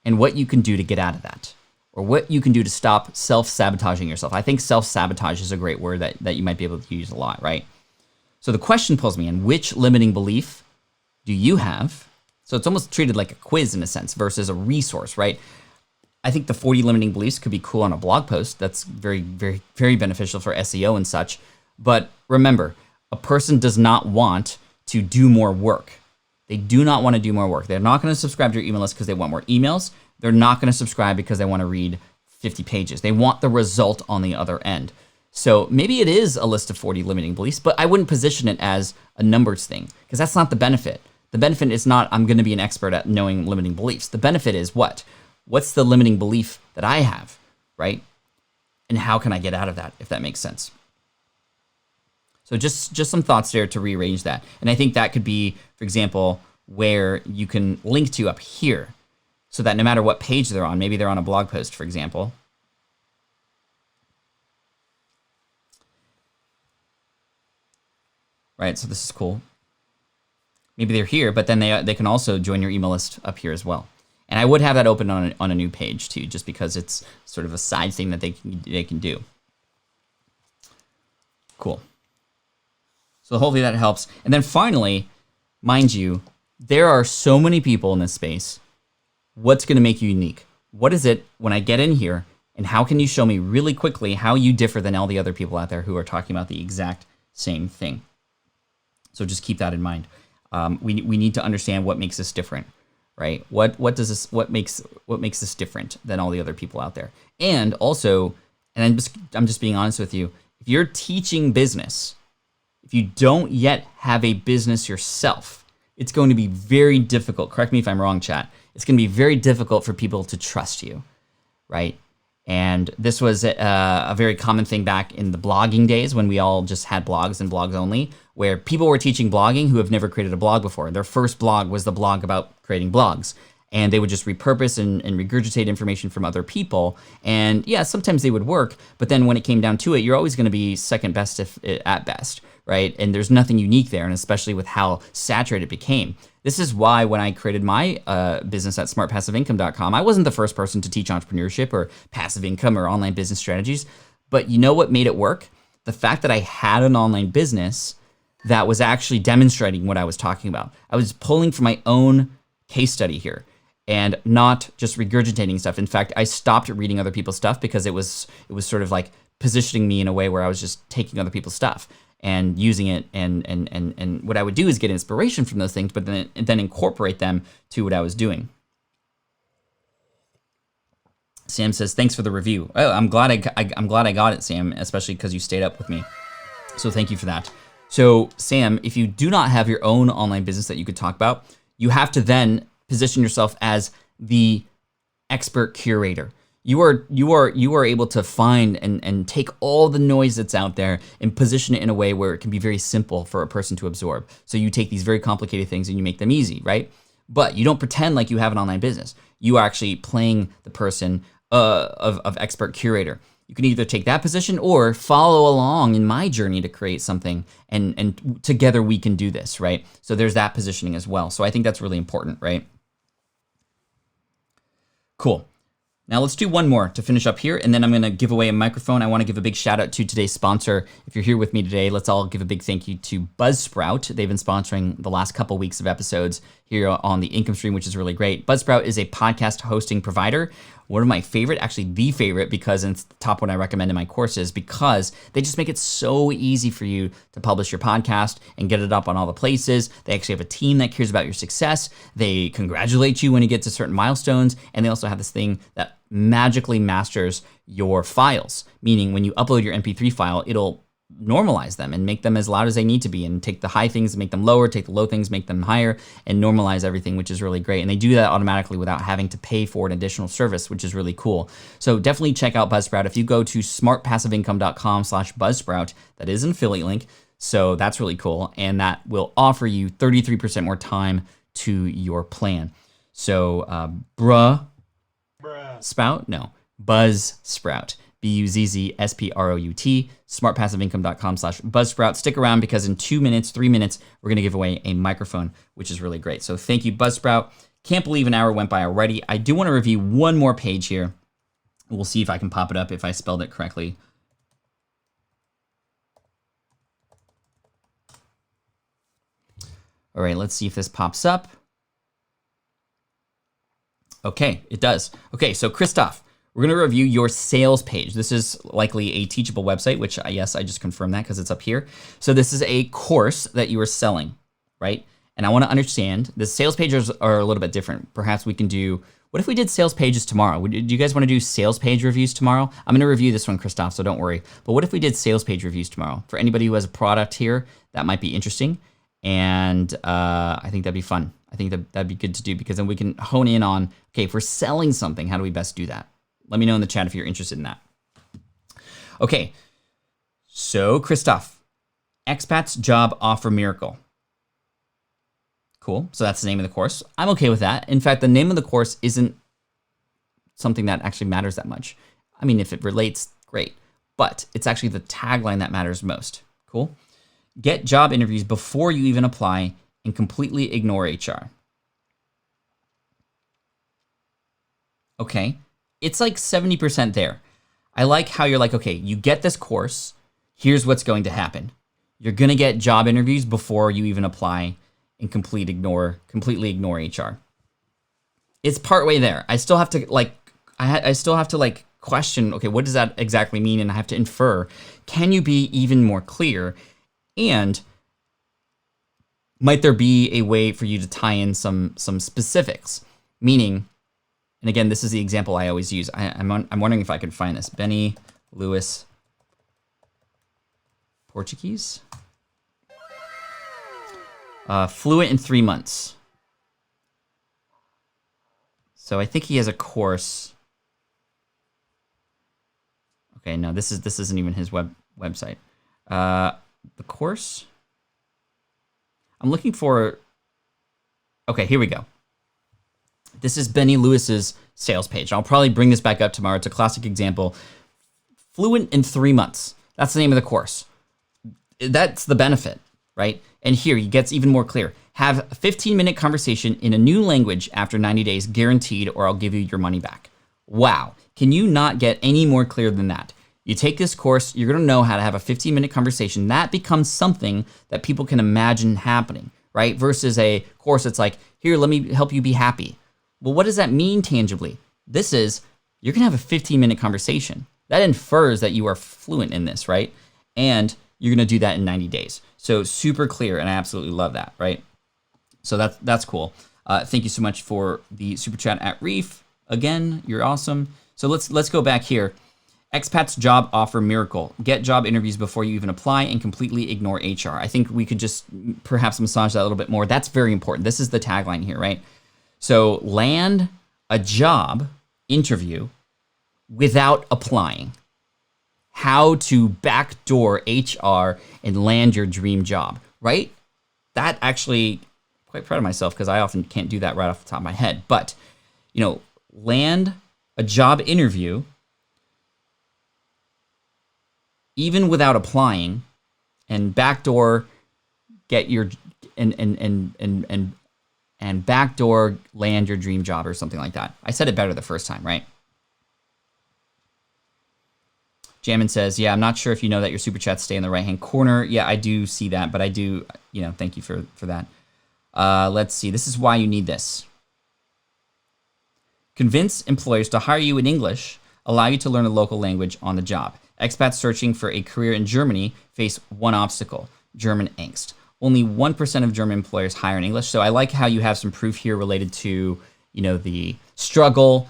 and what you can do to get out of that, or what you can do to stop self-sabotaging yourself. I think self-sabotage is a great word that you might be able to use a lot, right? So the question pulls me in, which limiting belief do you have? So it's almost treated like a quiz in a sense versus a resource, right? I think the 40 limiting beliefs could be cool on a blog post. That's very, very, very beneficial for SEO and such. But remember, a person does not want to do more work. They do not want to do more work. They're not going to subscribe to your email list because they want more emails. They're not going to subscribe because they want to read 50 pages. They want the result on the other end. So maybe it is a list of 40 limiting beliefs, but I wouldn't position it as a numbers thing because that's not the benefit. The benefit is not I'm going to be an expert at knowing limiting beliefs. The benefit is what? What's the limiting belief that I have, right? And how can I get out of that, if that makes sense? So just some thoughts there to rearrange that. And I think that could be, for example, where you can link to up here so that no matter what page they're on, maybe they're on a blog post, for example. Right, so this is cool. Maybe they're here, but then they can also join your email list up here as well. And I would have that open on a new page too, just because it's sort of a side thing that they can do. Cool. So hopefully that helps. And then finally, mind you, there are so many people in this space. What's going to make you unique? What is it when I get in here, and how can you show me really quickly how you differ than all the other people out there who are talking about the exact same thing? So just keep that in mind. We need to understand what makes us different. Right? What makes this different than all the other people out there? And also, and I'm just being honest with you, if you're teaching business, if you don't yet have a business yourself, it's going to be very difficult. Correct me if I'm wrong, chat. It's going to be very difficult for people to trust you, right? And this was a very common thing back in the blogging days when we all just had blogs and blogs only, where people were teaching blogging who have never created a blog before. Their first blog was the blog about creating blogs. And they would just repurpose and regurgitate information from other people. And yeah, sometimes they would work, but then when it came down to it, you're always gonna be second best at best, right? And there's nothing unique there, and especially with how saturated it became. This is why when I created my business at smartpassiveincome.com, I wasn't the first person to teach entrepreneurship or passive income or online business strategies, but you know what made it work? The fact that I had an online business that was actually demonstrating what I was talking about. I was pulling from my own case study here and not just regurgitating stuff. In fact, I stopped reading other people's stuff because it was sort of like positioning me in a way where I was just taking other people's stuff and using it, and what I would do is get inspiration from those things, but then incorporate them to what I was doing. Sam says, thanks for the review. Oh, I'm glad I got it, Sam, especially because you stayed up with me. So thank you for that. So Sam, if you do not have your own online business that you could talk about, you have to then position yourself as the expert curator. You are able to find and take all the noise that's out there and position it in a way where it can be very simple for a person to absorb. So you take these very complicated things and you make them easy, right? But you don't pretend like you have an online business. You are actually playing the person of expert curator. You can either take that position or follow along in my journey to create something, and together we can do this, right? So there's that positioning as well. So I think that's really important, right? Cool. Now let's do one more to finish up here, and then I'm gonna give away a microphone. I wanna give a big shout out to today's sponsor. If you're here with me today, let's all give a big thank you to Buzzsprout. They've been sponsoring the last couple weeks of episodes here on the Income Stream, which is really great. Buzzsprout is a podcast hosting provider. One of my favorite, actually the favorite, because it's the top one I recommend in my courses, because they just make it so easy for you to publish your podcast and get it up on all the places. They actually have a team that cares about your success. They congratulate you when you get to certain milestones, and they also have this thing that magically masters your files, meaning when you upload your MP3 file, it'll normalize them and make them as loud as they need to be, and take the high things and make them lower, take the low things, make them higher, and normalize everything, which is really great. And they do that automatically without having to pay for an additional service, which is really cool. So definitely check out Buzzsprout. If you go to smartpassiveincome.com/Buzzsprout, that is an affiliate link. So that's really cool. And that will offer you 33% more time to your plan. So Buzzsprout. Buzzsprout, smartpassiveincome.com/Buzzsprout. Stick around because in 3 minutes, we're gonna give away a microphone, which is really great. So thank you, Buzzsprout. Can't believe an hour went by already. I do wanna review one more page here. We'll see if I can pop it up if I spelled it correctly. All right, let's see if this pops up. Okay, it does. Okay, so Christoph, we're gonna review your sales page. This is likely a teachable website, which yes, I just confirmed that because it's up here. So this is a course that you are selling, right? And I wanna understand, the sales pages are a little bit different. Perhaps we can do, what if we did sales pages tomorrow? Do you guys wanna do sales page reviews tomorrow? I'm gonna review this one, Christoph, so don't worry. But what if we did sales page reviews tomorrow? For anybody who has a product here, that might be interesting. And I think that'd be fun. I think that'd be good to do, because then we can hone in on, okay, if we're selling something, how do we best do that? Let me know in the chat if you're interested in that. Okay, so Christoph, Expats Job Offer Miracle. Cool, so that's the name of the course. I'm okay with that. In fact, the name of the course isn't something that actually matters that much. I mean, if it relates, great. But it's actually the tagline that matters most. Cool. Get job interviews before you even apply and completely ignore HR. Okay. It's like 70% there. I like how you're like, okay, you get this course, here's what's going to happen. You're gonna get job interviews before you even apply and completely ignore HR. It's partway there. I still have to question, okay, what does that exactly mean? And I have to infer, can you be even more clear? And might there be a way for you to tie in some specifics? Meaning, and again, this is the example I always use. I'm wondering if I could find this. Benny Lewis Portuguese. Fluent in 3 months. So I think he has a course. Okay, no, this isn't even his website. The course. I'm looking for. Okay, here we go. This is Benny Lewis's sales page. I'll probably bring this back up tomorrow. It's a classic example. Fluent in 3 months. That's the name of the course. That's the benefit, right? And here he gets even more clear. Have a 15-minute conversation in a new language after 90 days, guaranteed, or I'll give you your money back. Wow. Can you not get any more clear than that? You take this course, you're going to know how to have a 15-minute conversation. That becomes something that people can imagine happening, right? Versus a course that's like, here, let me help you be happy. Well, what does that mean tangibly? This is, you're going to have a 15-minute conversation. That infers that you are fluent in this, right? And you're going to do that in 90 days. So super clear, and I absolutely love that, right? So that's cool. Thank you so much for the super chat at Reef. Again, you're awesome. So let's go back here. Expat's job offer miracle. Get job interviews before you even apply and completely ignore HR. I think we could just perhaps massage that a little bit more. That's very important. This is the tagline here, right? So land a job interview without applying. How to backdoor HR and land your dream job, right? That actually, quite proud of myself because I often can't do that right off the top of my head. But, land a job interview even without applying, and backdoor get your and backdoor land your dream job or something like that. I said it better the first time, right? Jamin says, yeah, I'm not sure if you know that your super chats stay in the right-hand corner. Yeah, I do see that, but I do, thank you for that. Let's see. This is why you need this. Convince employers to hire you in English, allow you to learn a local language on the job. Expats searching for a career in Germany face one obstacle, German angst. Only 1% of German employers hire in English. So I like how you have some proof here related to, the struggle,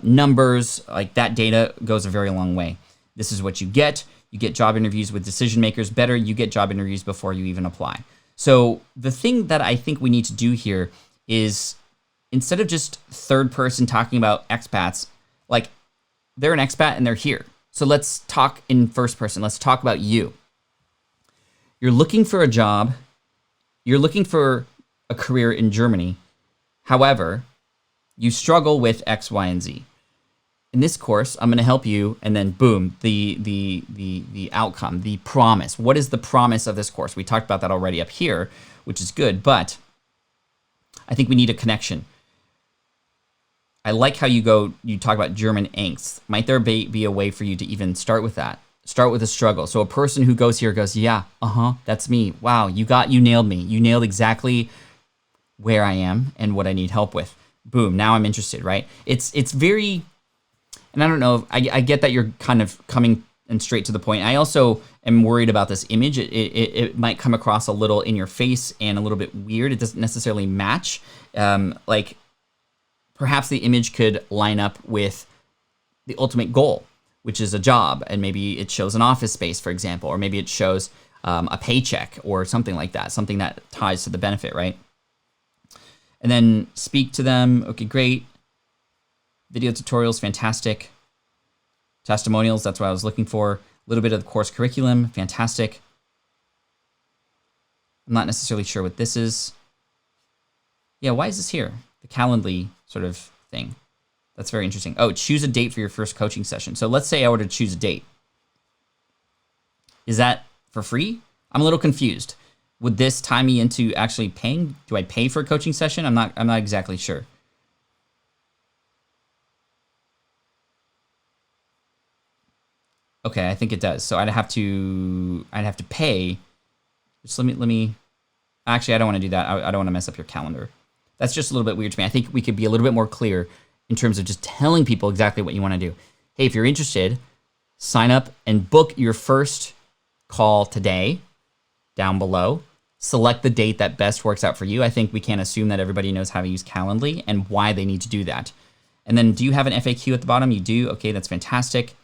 numbers, like that data goes a very long way. This is what you get. You get job interviews with decision makers. Better, you get job interviews before you even apply. So the thing that I think we need to do here is, instead of just third person talking about expats, like they're an expat and they're here. So let's talk in first person. Let's talk about you. You're looking for a job. You're looking for a career in Germany. However, you struggle with X, Y, and Z. In this course, I'm going to help you, and then boom, the outcome, the promise. What is the promise of this course? We talked about that already up here, which is good, but I think we need a connection. I like how you talk about German angst. Might there be a way for you to even start with that? Start with a struggle. So a person who goes here goes, yeah, that's me. Wow, you nailed me. You nailed exactly where I am and what I need help with. Boom, now I'm interested, right? It's very, and I don't know, I get that you're kind of coming and straight to the point. I also am worried about this image. It might come across a little in your face and a little bit weird. It doesn't necessarily match. Like perhaps the image could line up with the ultimate goal, which is a job, and maybe it shows an office space, for example, or maybe it shows a paycheck or something like that, something that ties to the benefit, right? And then speak to them. Okay, great. Video tutorials, fantastic. Testimonials, that's what I was looking for. A little bit of the course curriculum, fantastic. I'm not necessarily sure what this is. Yeah, why is this here? The Calendly sort of thing. That's very interesting. Oh, choose a date for your first coaching session. So let's say I were to choose a date. Is that for free? I'm a little confused. Would this tie me into actually paying? Do I pay for a coaching session? I'm not exactly sure. Okay, I think it does. So I'd have to pay. Just let me. Actually, I don't want to do that. I don't want to mess up your calendar. That's just a little bit weird to me. I think we could be a little bit more clear in terms of just telling people exactly what you want to do. Hey, if you're interested, sign up and book your first call today down below. Select the date that best works out for you. I think we can't assume that everybody knows how to use Calendly and why they need to do that. And then do you have an FAQ at the bottom? You do. Okay, that's fantastic.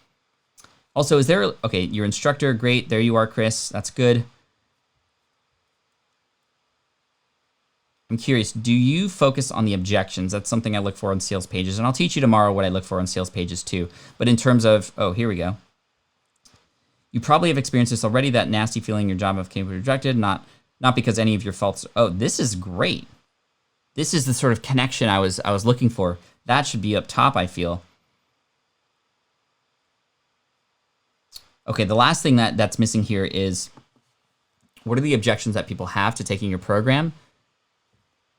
Also, is there, okay, your instructor, great. There you are, Chris. That's good. I'm curious, do you focus on the objections? That's something I look for on sales pages. And I'll teach you tomorrow what I look for on sales pages too. But in terms of, oh, here we go. You probably have experienced this already, that nasty feeling your job of being rejected, not because any of your faults. Oh, this is great. This is the sort of connection I was looking for. That should be up top, I feel. Okay, the last thing that's missing here is, what are the objections that people have to taking your program?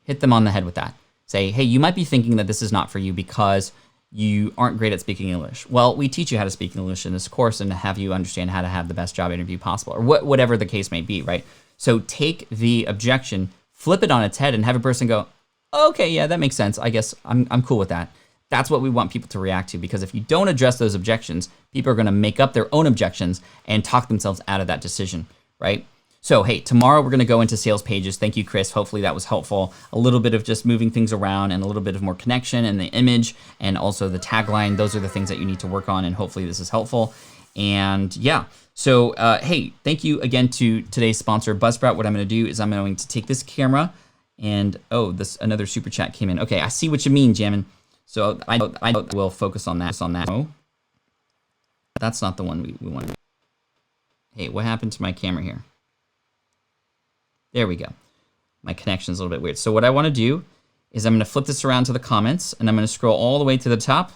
Hit them on the head with that. Say, hey, you might be thinking that this is not for you because you aren't great at speaking English. Well, we teach you how to speak English in this course and have you understand how to have the best job interview possible, or whatever the case may be, right? So take the objection, flip it on its head, and have a person go, okay, yeah, that makes sense. I guess I'm cool with that. That's what we want people to react to, because if you don't address those objections, people are going to make up their own objections and talk themselves out of that decision, right? So, hey, tomorrow we're going to go into sales pages. Thank you, Chris. Hopefully that was helpful. A little bit of just moving things around and a little bit of more connection and the image and also the tagline. Those are the things that you need to work on, and hopefully this is helpful. And yeah, so hey, thank you again to today's sponsor, Buzzsprout. What I'm going to do is I'm going to take this camera and, oh, another super chat came in. Okay, I see what you mean, Jammin. So I will focus on that. Oh, that's not the one we want. Hey, what happened to my camera here? There we go. My connection's a little bit weird. So what I want to do is I'm going to flip this around to the comments, and I'm going to scroll all the way to the top,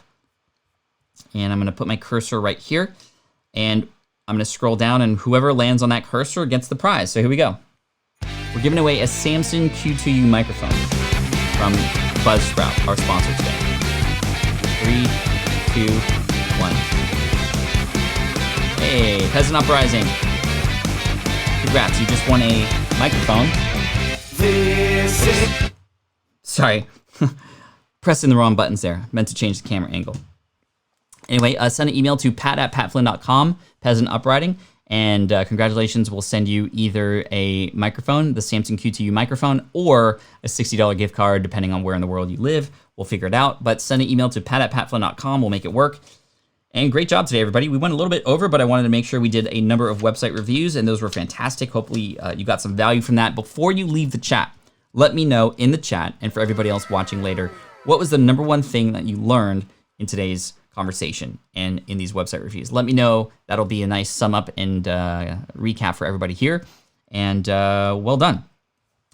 and I'm going to put my cursor right here, and I'm going to scroll down, and whoever lands on that cursor gets the prize. So here we go. We're giving away a Samsung Q2U microphone from Buzzsprout, our sponsor today. 3, 2, 1. Hey, Peasant Uprising. Congrats, you just won a microphone. Sorry, pressing the wrong buttons there. Meant to change the camera angle. Anyway, send an email to pat@patflynn.com, Peasant Uprising, and congratulations. We'll send you either a microphone, the Samsung Q2U microphone, or a $60 gift card, depending on where in the world you live. We'll figure it out, but send an email to pat@patflynn.com. We'll make it work. And great job today, everybody. We went a little bit over, but I wanted to make sure we did a number of website reviews, and those were fantastic. Hopefully you got some value from that. Before you leave the chat, let me know in the chat, and for everybody else watching later, what was the number one thing that you learned in today's conversation and in these website reviews? Let me know. That'll be a nice sum up and recap for everybody here. And well done.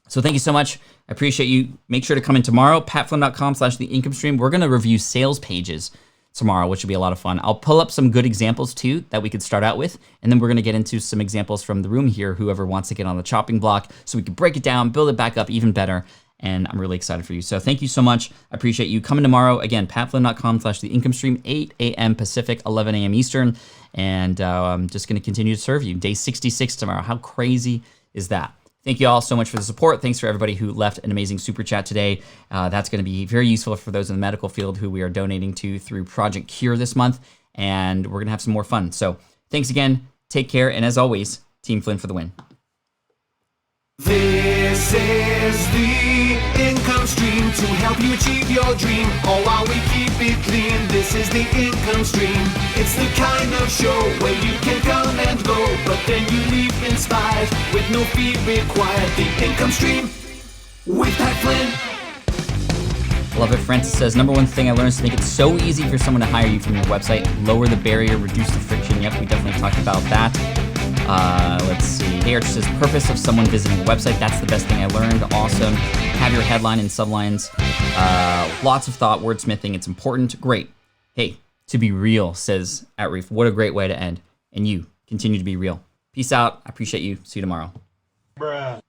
So thank you so much. I appreciate you. Make sure to come in tomorrow, patflynn.com/theincomestream. We're going to review sales pages tomorrow, which will be a lot of fun. I'll pull up some good examples too that we could start out with, and then we're going to get into some examples from the room here, whoever wants to get on the chopping block, so we can break it down, build it back up even better, and I'm really excited for you. So thank you so much. I appreciate you coming tomorrow. Again, patflynn.com/theincomestream, 8 a.m. Pacific, 11 a.m. Eastern, and I'm just going to continue to serve you. Day 66 tomorrow. How crazy is that? Thank you all so much for the support. Thanks for everybody who left an amazing super chat today. That's going to be very useful for those in the medical field who we are donating to through Project Cure this month, and we're going to have some more fun. So thanks again. Take care, and as always, Team Flynn for the win. This is the income stream to help you achieve your dream, all while we keep it clean. This is the income stream. It's the kind of show where you can come and go, but then you leave inspired with no fee required. The income stream with Pat Flynn. Love it. Francis says, number one thing I learned is to make it so easy for someone to hire you from your website. Lower the barrier, reduce the friction. Yep, we definitely talked about that. Let's see. Hey Arch says, purpose of someone visiting a website. That's the best thing I learned. Awesome. Have your headline and sublines. Lots of thought, wordsmithing. It's important. Great. Hey, to be real, says Outreef. What a great way to end. And you continue to be real. Peace out. I appreciate you. See you tomorrow. Bruh.